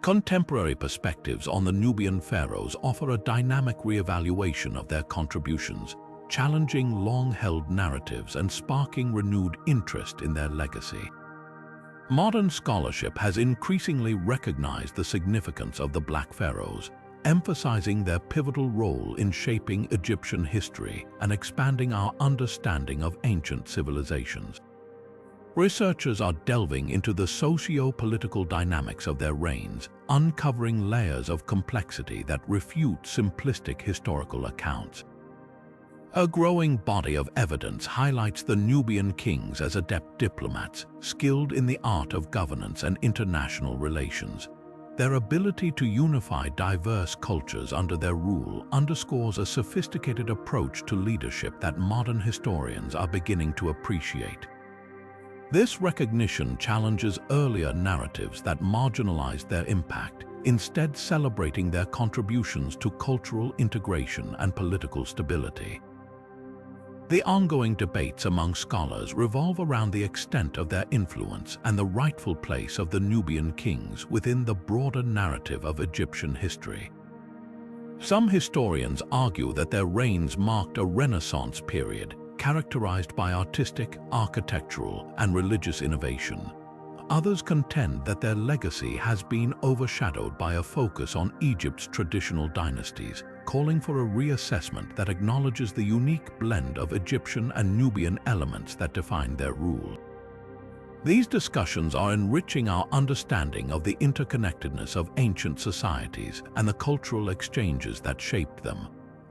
Contemporary perspectives on the Nubian pharaohs offer a dynamic re-evaluation of their contributions, challenging long-held narratives and sparking renewed interest in their legacy. Modern scholarship has increasingly recognized the significance of the Black Pharaohs, emphasizing their pivotal role in shaping Egyptian history and expanding our understanding of ancient civilizations. Researchers are delving into the socio-political dynamics of their reigns, uncovering layers of complexity that refute simplistic historical accounts. A growing body of evidence highlights the Nubian kings as adept diplomats, skilled in the art of governance and international relations. Their ability to unify diverse cultures under their rule underscores a sophisticated approach to leadership that modern historians are beginning to appreciate. This recognition challenges earlier narratives that marginalized their impact, instead celebrating their contributions to cultural integration and political stability. The ongoing debates among scholars revolve around the extent of their influence and the rightful place of the Nubian kings within the broader narrative of Egyptian history. Some historians argue that their reigns marked a Renaissance period, characterized by artistic, architectural, and religious innovation. Others contend that their legacy has been overshadowed by a focus on Egypt's traditional dynasties, calling for a reassessment that acknowledges the unique blend of Egyptian and Nubian elements that define their rule. These discussions are enriching our understanding of the interconnectedness of ancient societies and the cultural exchanges that shaped them.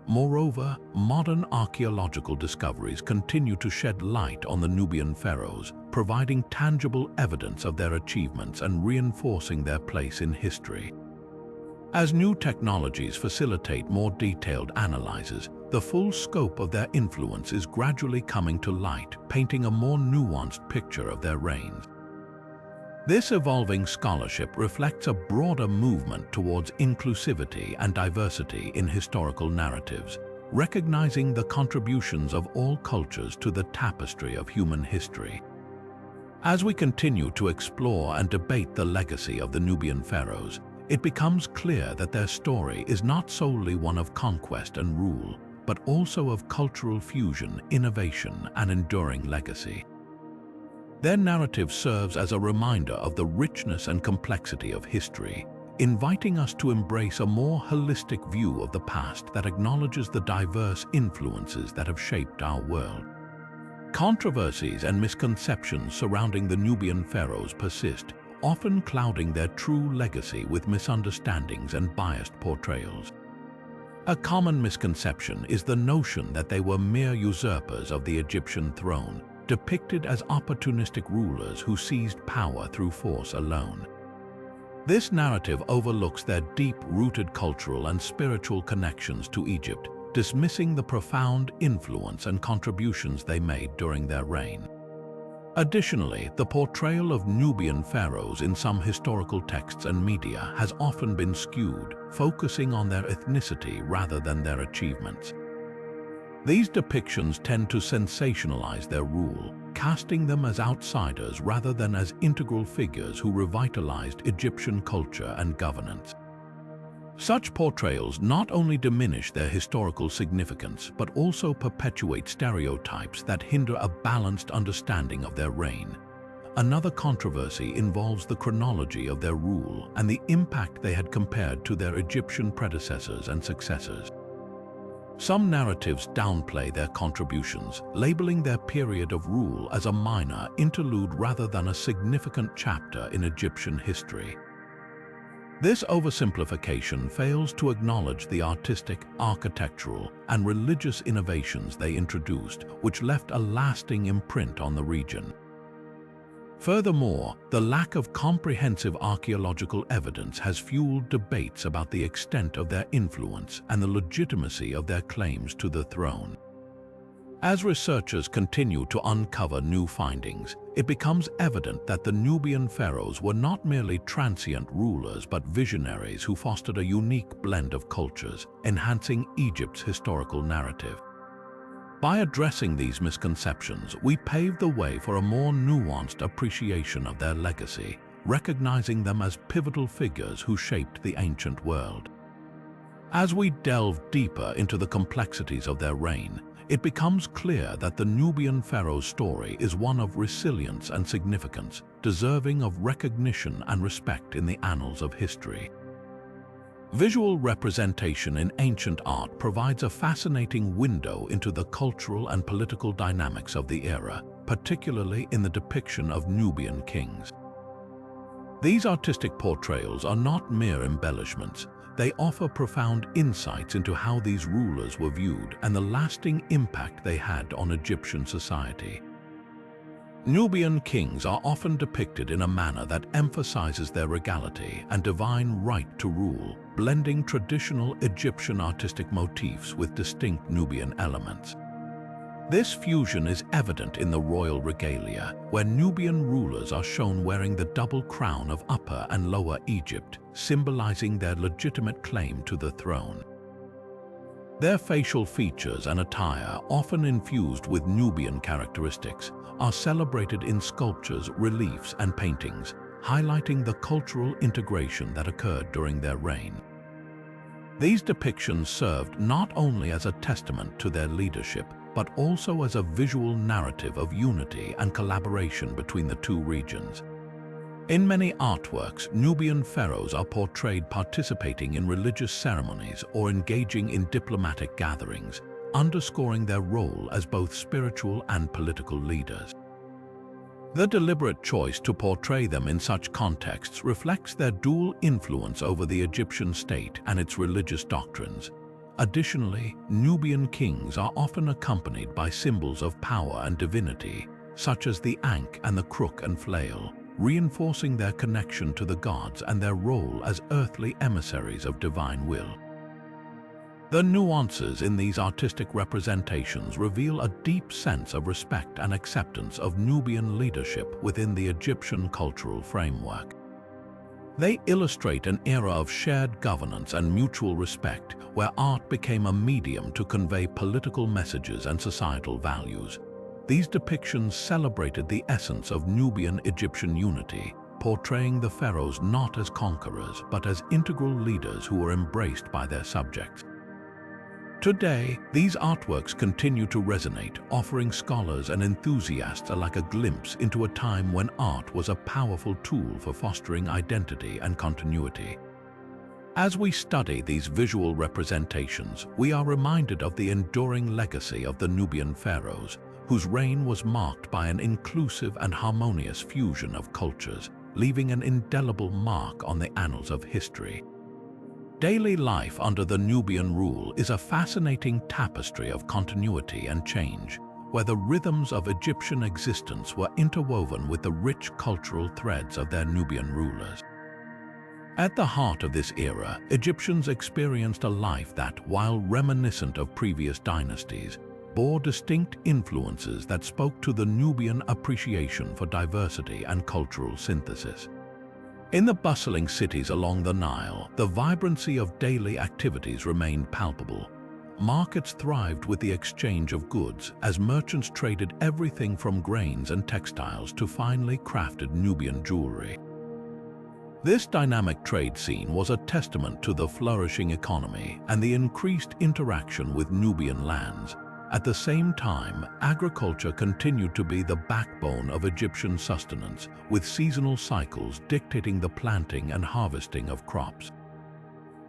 Moreover, modern archaeological discoveries continue to shed light on the Nubian pharaohs, providing tangible evidence of their achievements and reinforcing their place in history. As new technologies facilitate more detailed analyses, the full scope of their influence is gradually coming to light, painting a more nuanced picture of their reigns. This evolving scholarship reflects a broader movement towards inclusivity and diversity in historical narratives, recognizing the contributions of all cultures to the tapestry of human history. As we continue to explore and debate the legacy of the Nubian pharaohs, it becomes clear that their story is not solely one of conquest and rule, but also of cultural fusion, innovation, and enduring legacy. Their narrative serves as a reminder of the richness and complexity of history, inviting us to embrace a more holistic view of the past that acknowledges the diverse influences that have shaped our world. Controversies and misconceptions surrounding the Nubian pharaohs persist, often clouding their true legacy with misunderstandings and biased portrayals. A common misconception is the notion that they were mere usurpers of the Egyptian throne, depicted as opportunistic rulers who seized power through force alone. This narrative overlooks their deep-rooted cultural and spiritual connections to Egypt, dismissing the profound influence and contributions they made during their reign. Additionally, the portrayal of Nubian pharaohs in some historical texts and media has often been skewed, focusing on their ethnicity rather than their achievements. These depictions tend to sensationalize their rule, casting them as outsiders rather than as integral figures who revitalized Egyptian culture and governance. Such portrayals not only diminish their historical significance but also perpetuate stereotypes that hinder a balanced understanding of their reign. Another controversy involves the chronology of their rule and the impact they had compared to their Egyptian predecessors and successors. Some narratives downplay their contributions, labeling their period of rule as a minor interlude rather than a significant chapter in Egyptian history. This oversimplification fails to acknowledge the artistic, architectural, and religious innovations they introduced, which left a lasting imprint on the region. Furthermore, the lack of comprehensive archaeological evidence has fueled debates about the extent of their influence and the legitimacy of their claims to the throne. As researchers continue to uncover new findings, it becomes evident that the Nubian pharaohs were not merely transient rulers but visionaries who fostered a unique blend of cultures, enhancing Egypt's historical narrative. By addressing these misconceptions, we pave the way for a more nuanced appreciation of their legacy, recognizing them as pivotal figures who shaped the ancient world. As we delve deeper into the complexities of their reign, it becomes clear that the Nubian pharaoh's story is one of resilience and significance, deserving of recognition and respect in the annals of history. Visual representation in ancient art provides a fascinating window into the cultural and political dynamics of the era, particularly in the depiction of Nubian kings. These artistic portrayals are not mere embellishments. They offer profound insights into how these rulers were viewed and the lasting impact they had on Egyptian society. Nubian kings are often depicted in a manner that emphasizes their regality and divine right to rule, blending traditional Egyptian artistic motifs with distinct Nubian elements. This fusion is evident in the royal regalia, where Nubian rulers are shown wearing the double crown of Upper and Lower Egypt, symbolizing their legitimate claim to the throne. Their facial features and attire, often infused with Nubian characteristics, are celebrated in sculptures, reliefs, and paintings, highlighting the cultural integration that occurred during their reign. These depictions served not only as a testament to their leadership, but also as a visual narrative of unity and collaboration between the two regions. In many artworks, Nubian pharaohs are portrayed participating in religious ceremonies or engaging in diplomatic gatherings, underscoring their role as both spiritual and political leaders. The deliberate choice to portray them in such contexts reflects their dual influence over the Egyptian state and its religious doctrines. Additionally, Nubian kings are often accompanied by symbols of power and divinity, such as the ankh and the crook and flail, reinforcing their connection to the gods and their role as earthly emissaries of divine will. The nuances in these artistic representations reveal a deep sense of respect and acceptance of Nubian leadership within the Egyptian cultural framework. They illustrate an era of shared governance and mutual respect, where art became a medium to convey political messages and societal values. These depictions celebrated the essence of Nubian-Egyptian unity, portraying the pharaohs not as conquerors but as integral leaders who were embraced by their subjects. Today, these artworks continue to resonate, offering scholars and enthusiasts alike a glimpse into a time when art was a powerful tool for fostering identity and continuity. As we study these visual representations, we are reminded of the enduring legacy of the Nubian pharaohs, whose reign was marked by an inclusive and harmonious fusion of cultures, leaving an indelible mark on the annals of history. Daily life under the Nubian rule is a fascinating tapestry of continuity and change, where the rhythms of Egyptian existence were interwoven with the rich cultural threads of their Nubian rulers. At the heart of this era, Egyptians experienced a life that, while reminiscent of previous dynasties, bore distinct influences that spoke to the Nubian appreciation for diversity and cultural synthesis. In the bustling cities along the Nile, the vibrancy of daily activities remained palpable. Markets thrived with the exchange of goods as merchants traded everything from grains and textiles to finely crafted Nubian jewelry. This dynamic trade scene was a testament to the flourishing economy and the increased interaction with Nubian lands. At the same time, agriculture continued to be the backbone of Egyptian sustenance, with seasonal cycles dictating the planting and harvesting of crops.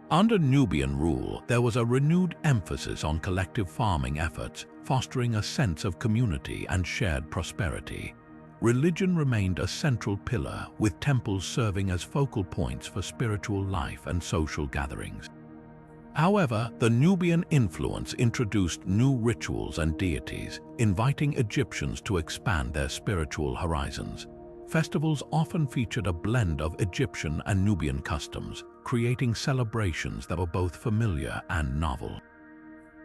Under Nubian rule, there was a renewed emphasis on collective farming efforts, fostering a sense of community and shared prosperity. Religion remained a central pillar, with temples serving as focal points for spiritual life and social gatherings. However, the Nubian influence introduced new rituals and deities, inviting Egyptians to expand their spiritual horizons. Festivals often featured a blend of Egyptian and Nubian customs, creating celebrations that were both familiar and novel.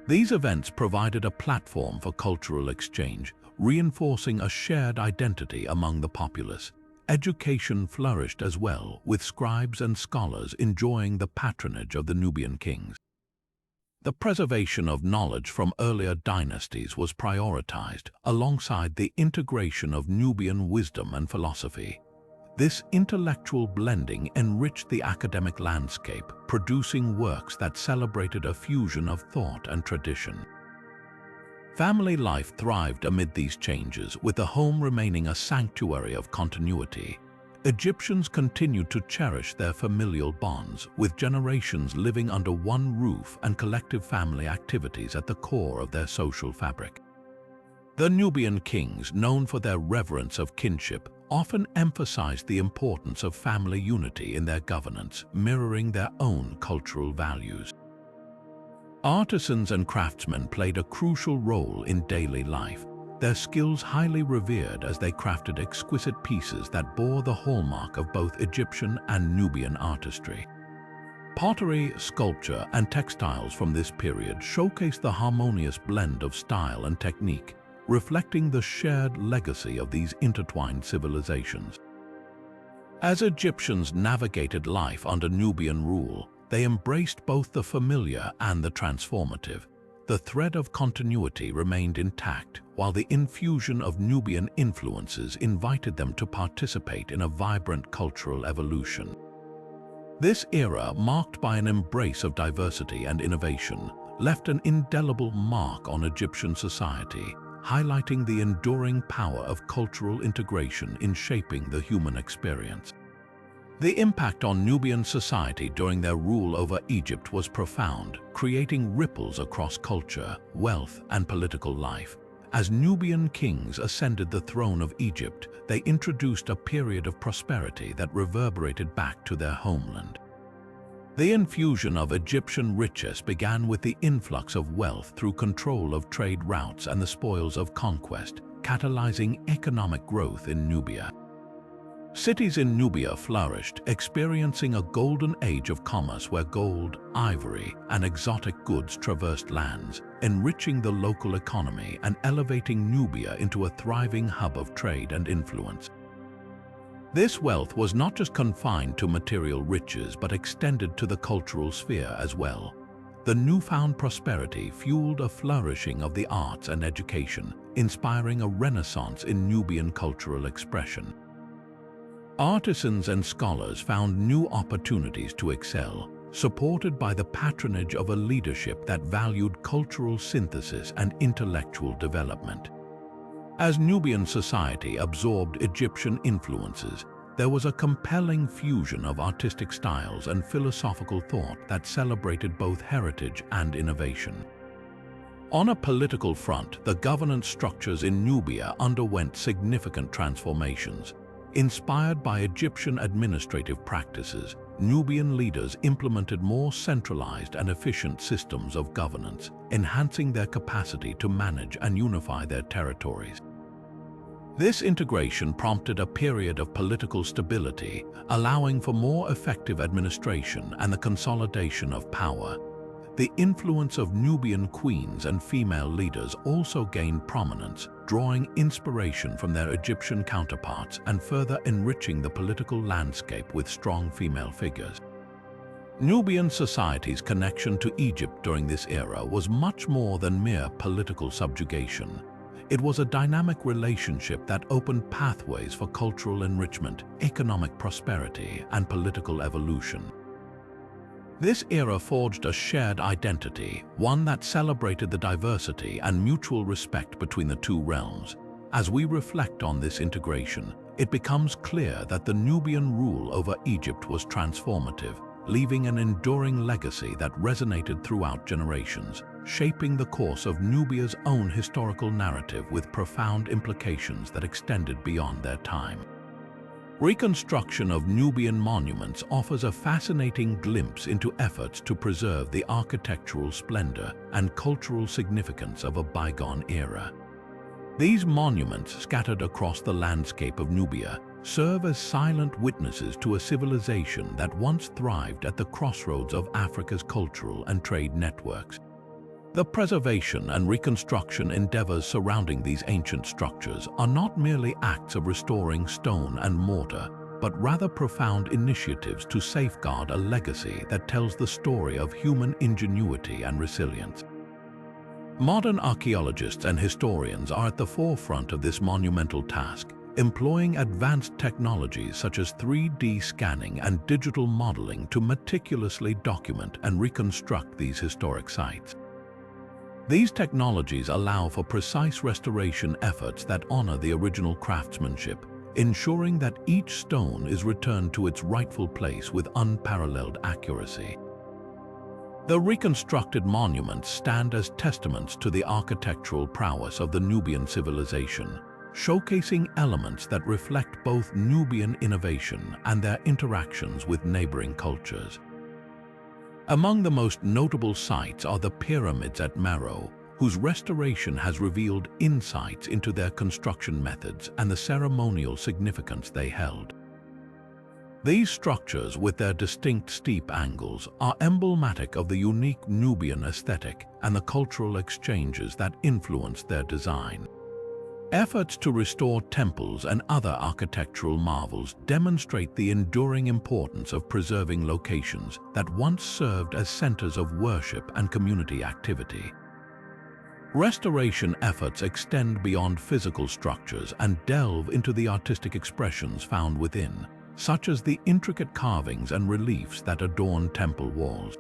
These events provided a platform for cultural exchange, reinforcing a shared identity among the populace. Education flourished as well, with scribes and scholars enjoying the patronage of the Nubian kings. The preservation of knowledge from earlier dynasties was prioritized, alongside the integration of Nubian wisdom and philosophy. This intellectual blending enriched the academic landscape, producing works that celebrated a fusion of thought and tradition. Family life thrived amid these changes, with the home remaining a sanctuary of continuity. Egyptians continued to cherish their familial bonds, with generations living under one roof and collective family activities at the core of their social fabric. The Nubian kings, known for their reverence of kinship, often emphasized the importance of family unity in their governance, mirroring their own cultural values. Artisans and craftsmen played a crucial role in daily life, their skills highly revered as they crafted exquisite pieces that bore the hallmark of both Egyptian and Nubian artistry. Pottery, sculpture, and textiles from this period showcase the harmonious blend of style and technique, reflecting the shared legacy of these intertwined civilizations. As Egyptians navigated life under Nubian rule, they embraced both the familiar and the transformative. The thread of continuity remained intact, while the infusion of Nubian influences invited them to participate in a vibrant cultural evolution. This era, marked by an embrace of diversity and innovation, left an indelible mark on Egyptian society, highlighting the enduring power of cultural integration in shaping the human experience. The impact on Nubian society during their rule over Egypt was profound, creating ripples across culture, wealth, and political life. As Nubian kings ascended the throne of Egypt, they introduced a period of prosperity that reverberated back to their homeland. The infusion of Egyptian riches began with the influx of wealth through control of trade routes and the spoils of conquest, catalyzing economic growth in Nubia. Cities in Nubia flourished, experiencing a golden age of commerce where gold, ivory, and exotic goods traversed lands, enriching the local economy and elevating Nubia into a thriving hub of trade and influence. This wealth was not just confined to material riches but extended to the cultural sphere as well. The newfound prosperity fueled a flourishing of the arts and education, inspiring a renaissance in Nubian cultural expression. Artisans and scholars found new opportunities to excel, supported by the patronage of a leadership that valued cultural synthesis and intellectual development. As Nubian society absorbed Egyptian influences, there was a compelling fusion of artistic styles and philosophical thought that celebrated both heritage and innovation. On a political front, the governance structures in Nubia underwent significant transformations. Inspired by Egyptian administrative practices, Nubian leaders implemented more centralized and efficient systems of governance, enhancing their capacity to manage and unify their territories. This integration prompted a period of political stability, allowing for more effective administration and the consolidation of power. The influence of Nubian queens and female leaders also gained prominence, drawing inspiration from their Egyptian counterparts and further enriching the political landscape with strong female figures. Nubian society's connection to Egypt during this era was much more than mere political subjugation. It was a dynamic relationship that opened pathways for cultural enrichment, economic prosperity, and political evolution. This era forged a shared identity, one that celebrated the diversity and mutual respect between the two realms. As we reflect on this integration, it becomes clear that the Nubian rule over Egypt was transformative, leaving an enduring legacy that resonated throughout generations, shaping the course of Nubia's own historical narrative with profound implications that extended beyond their time. Reconstruction of Nubian monuments offers a fascinating glimpse into efforts to preserve the architectural splendor and cultural significance of a bygone era. These monuments, scattered across the landscape of Nubia, serve as silent witnesses to a civilization that once thrived at the crossroads of Africa's cultural and trade networks. The preservation and reconstruction endeavors surrounding these ancient structures are not merely acts of restoring stone and mortar, but rather profound initiatives to safeguard a legacy that tells the story of human ingenuity and resilience. Modern archaeologists and historians are at the forefront of this monumental task, employing advanced technologies such as 3D scanning and digital modeling to meticulously document and reconstruct these historic sites. These technologies allow for precise restoration efforts that honor the original craftsmanship, ensuring that each stone is returned to its rightful place with unparalleled accuracy. The reconstructed monuments stand as testaments to the architectural prowess of the Nubian civilization, showcasing elements that reflect both Nubian innovation and their interactions with neighboring cultures. Among the most notable sites are the pyramids at Meroe, whose restoration has revealed insights into their construction methods and the ceremonial significance they held. These structures, with their distinct steep angles, are emblematic of the unique Nubian aesthetic and the cultural exchanges that influenced their design. Efforts to restore temples and other architectural marvels demonstrate the enduring importance of preserving locations that once served as centers of worship and community activity. Restoration efforts extend beyond physical structures and delve into the artistic expressions found within, such as the intricate carvings and reliefs that adorn temple walls.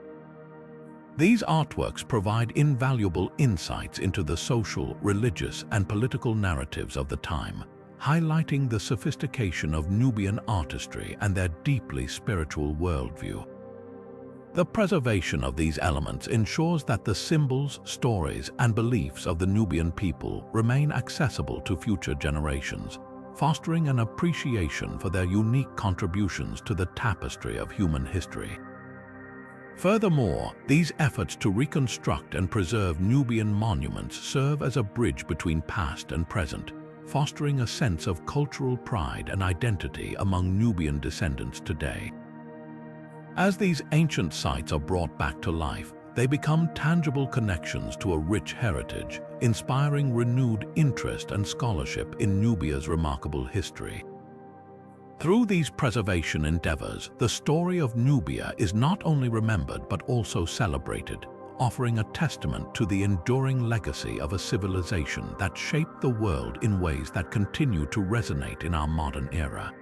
These artworks provide invaluable insights into the social, religious, and political narratives of the time, highlighting the sophistication of Nubian artistry and their deeply spiritual worldview. The preservation of these elements ensures that the symbols, stories, and beliefs of the Nubian people remain accessible to future generations, fostering an appreciation for their unique contributions to the tapestry of human history. Furthermore, these efforts to reconstruct and preserve Nubian monuments serve as a bridge between past and present, fostering a sense of cultural pride and identity among Nubian descendants today. As these ancient sites are brought back to life, they become tangible connections to a rich heritage, inspiring renewed interest and scholarship in Nubia's remarkable history. Through these preservation endeavors, the story of Nubia is not only remembered but also celebrated, offering a testament to the enduring legacy of a civilization that shaped the world in ways that continue to resonate in our modern era.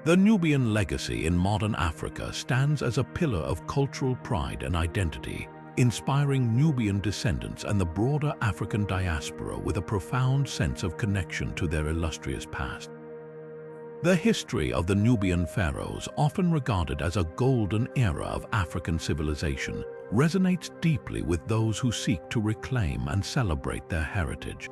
The Nubian legacy in modern Africa stands as a pillar of cultural pride and identity, inspiring Nubian descendants and the broader African diaspora with a profound sense of connection to their illustrious past. The history of the Nubian pharaohs, often regarded as a golden era of African civilization, resonates deeply with those who seek to reclaim and celebrate their heritage.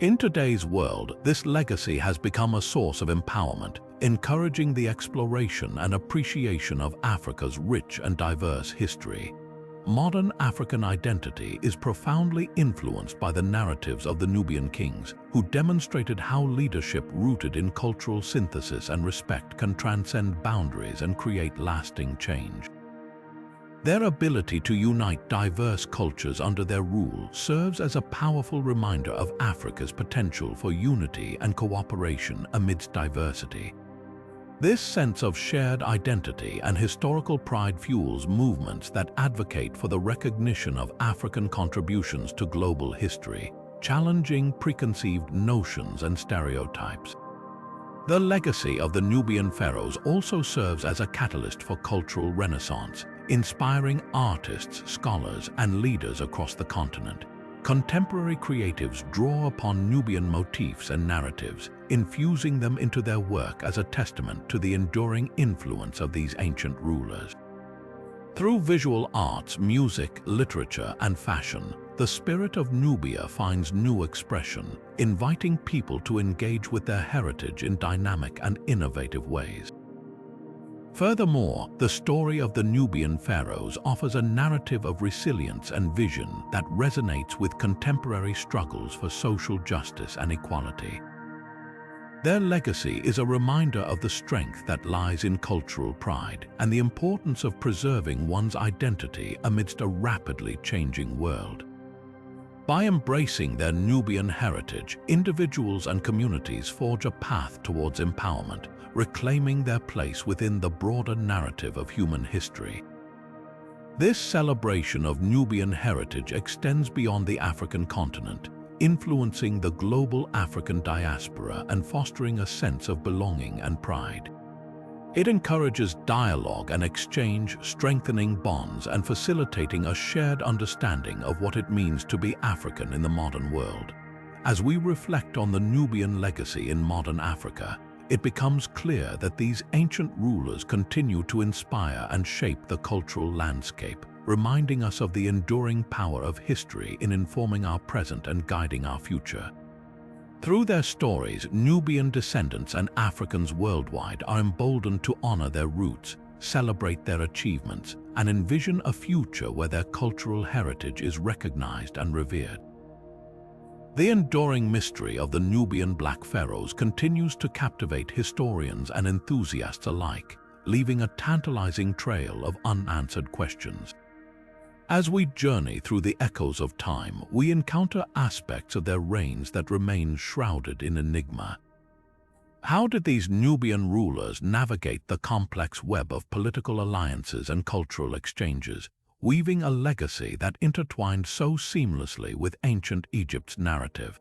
In today's world, this legacy has become a source of empowerment, encouraging the exploration and appreciation of Africa's rich and diverse history. modern African identity is profoundly influenced by the narratives of the Nubian kings, who demonstrated how leadership rooted in cultural synthesis and respect can transcend boundaries and create lasting change. Their ability to unite diverse cultures under their rule serves as a powerful reminder of Africa's potential for unity and cooperation amidst diversity. This sense of shared identity and historical pride fuels movements that advocate for the recognition of African contributions to global history, challenging preconceived notions and stereotypes. The legacy of the Nubian pharaohs also serves as a catalyst for cultural renaissance, inspiring artists, scholars, and leaders across the continent. Contemporary creatives draw upon Nubian motifs and narratives, infusing them into their work as a testament to the enduring influence of these ancient rulers. Through visual arts, music, literature, and fashion, the spirit of Nubia finds new expression, inviting people to engage with their heritage in dynamic and innovative ways. Furthermore, the story of the Nubian pharaohs offers a narrative of resilience and vision that resonates with contemporary struggles for social justice and equality. Their legacy is a reminder of the strength that lies in cultural pride and the importance of preserving one's identity amidst a rapidly changing world. By embracing their Nubian heritage, individuals and communities forge a path towards empowerment, reclaiming their place within the broader narrative of human history. This celebration of Nubian heritage extends beyond the African continent, influencing the global African diaspora and fostering a sense of belonging and pride. It encourages dialogue and exchange, strengthening bonds and facilitating a shared understanding of what it means to be African in the modern world. As we reflect on the Nubian legacy in modern Africa, it becomes clear that these ancient rulers continue to inspire and shape the cultural landscape, reminding us of the enduring power of history in informing our present and guiding our future. Through their stories, Nubian descendants and Africans worldwide are emboldened to honor their roots, celebrate their achievements, and envision a future where their cultural heritage is recognized and revered. The enduring mystery of the Nubian Black Pharaohs continues to captivate historians and enthusiasts alike, leaving a tantalizing trail of unanswered questions. As we journey through the echoes of time, we encounter aspects of their reigns that remain shrouded in enigma. How did these Nubian rulers navigate the complex web of political alliances and cultural exchanges, weaving a legacy that intertwined so seamlessly with ancient Egypt's narrative?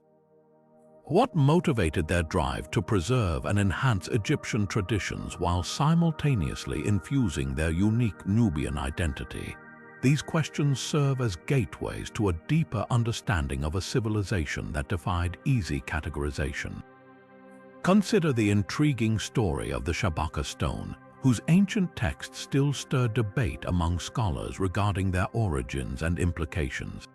What motivated their drive to preserve and enhance Egyptian traditions while simultaneously infusing their unique Nubian identity? These questions serve as gateways to a deeper understanding of a civilization that defied easy categorization. Consider the intriguing story of the Shabaka Stone, whose ancient texts still stir debate among scholars regarding their origins and implications.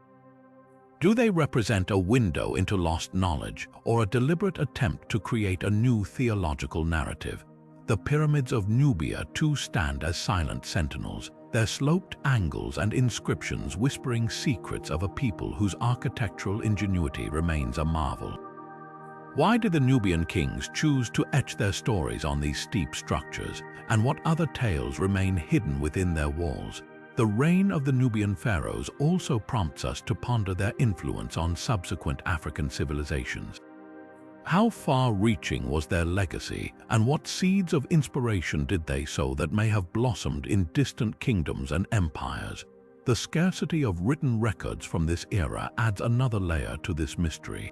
Do they represent a window into lost knowledge or a deliberate attempt to create a new theological narrative? The pyramids of Nubia too stand as silent sentinels, their sloped angles and inscriptions whispering secrets of a people whose architectural ingenuity remains a marvel. Why did the Nubian kings choose to etch their stories on these steep structures, and what other tales remain hidden within their walls? The reign of the Nubian pharaohs also prompts us to ponder their influence on subsequent African civilizations. How far-reaching was their legacy, and what seeds of inspiration did they sow that may have blossomed in distant kingdoms and empires? The scarcity of written records from this era adds another layer to this mystery.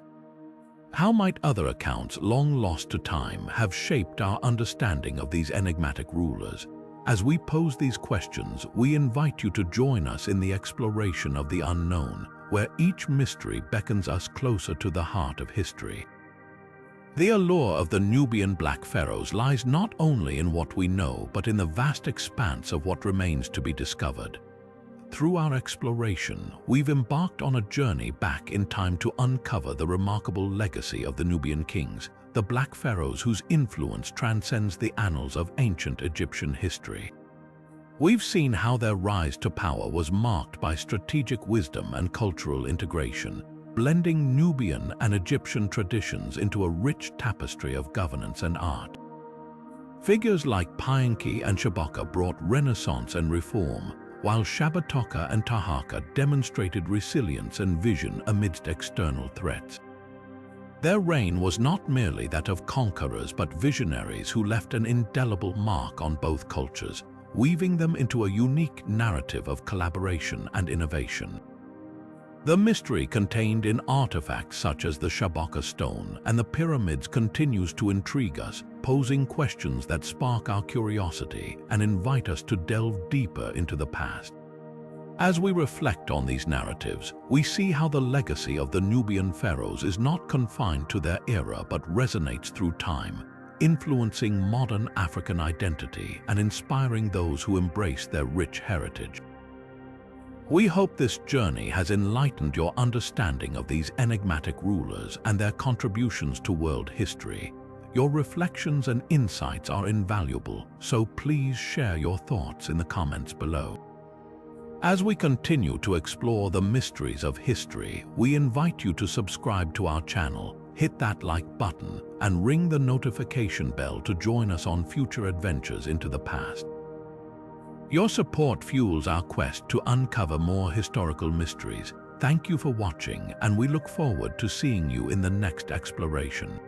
How might other accounts, long lost to time, have shaped our understanding of these enigmatic rulers? As we pose these questions, we invite you to join us in the exploration of the unknown, where each mystery beckons us closer to the heart of history. The allure of the Nubian Black Pharaohs lies not only in what we know, but in the vast expanse of what remains to be discovered. Through our exploration, we've embarked on a journey back in time to uncover the remarkable legacy of the Nubian kings, the Black Pharaohs whose influence transcends the annals of ancient Egyptian history. We've seen how their rise to power was marked by strategic wisdom and cultural integration, blending Nubian and Egyptian traditions into a rich tapestry of governance and art. Figures like Piankhi and Shabaka brought renaissance and reform, while Shabataka and Taharqa demonstrated resilience and vision amidst external threats. Their reign was not merely that of conquerors but visionaries who left an indelible mark on both cultures, weaving them into a unique narrative of collaboration and innovation. The mystery contained in artifacts such as the Shabaka Stone and the pyramids continues to intrigue us, posing questions that spark our curiosity and invite us to delve deeper into the past. As we reflect on these narratives, we see how the legacy of the Nubian pharaohs is not confined to their era but resonates through time, influencing modern African identity and inspiring those who embrace their rich heritage. We hope this journey has enlightened your understanding of these enigmatic rulers and their contributions to world history. Your reflections and insights are invaluable, so please share your thoughts in the comments below. As we continue to explore the mysteries of history, we invite you to subscribe to our channel, hit that like button, and ring the notification bell to join us on future adventures into the past. Your support fuels our quest to uncover more historical mysteries. Thank you for watching, and we look forward to seeing you in the next exploration.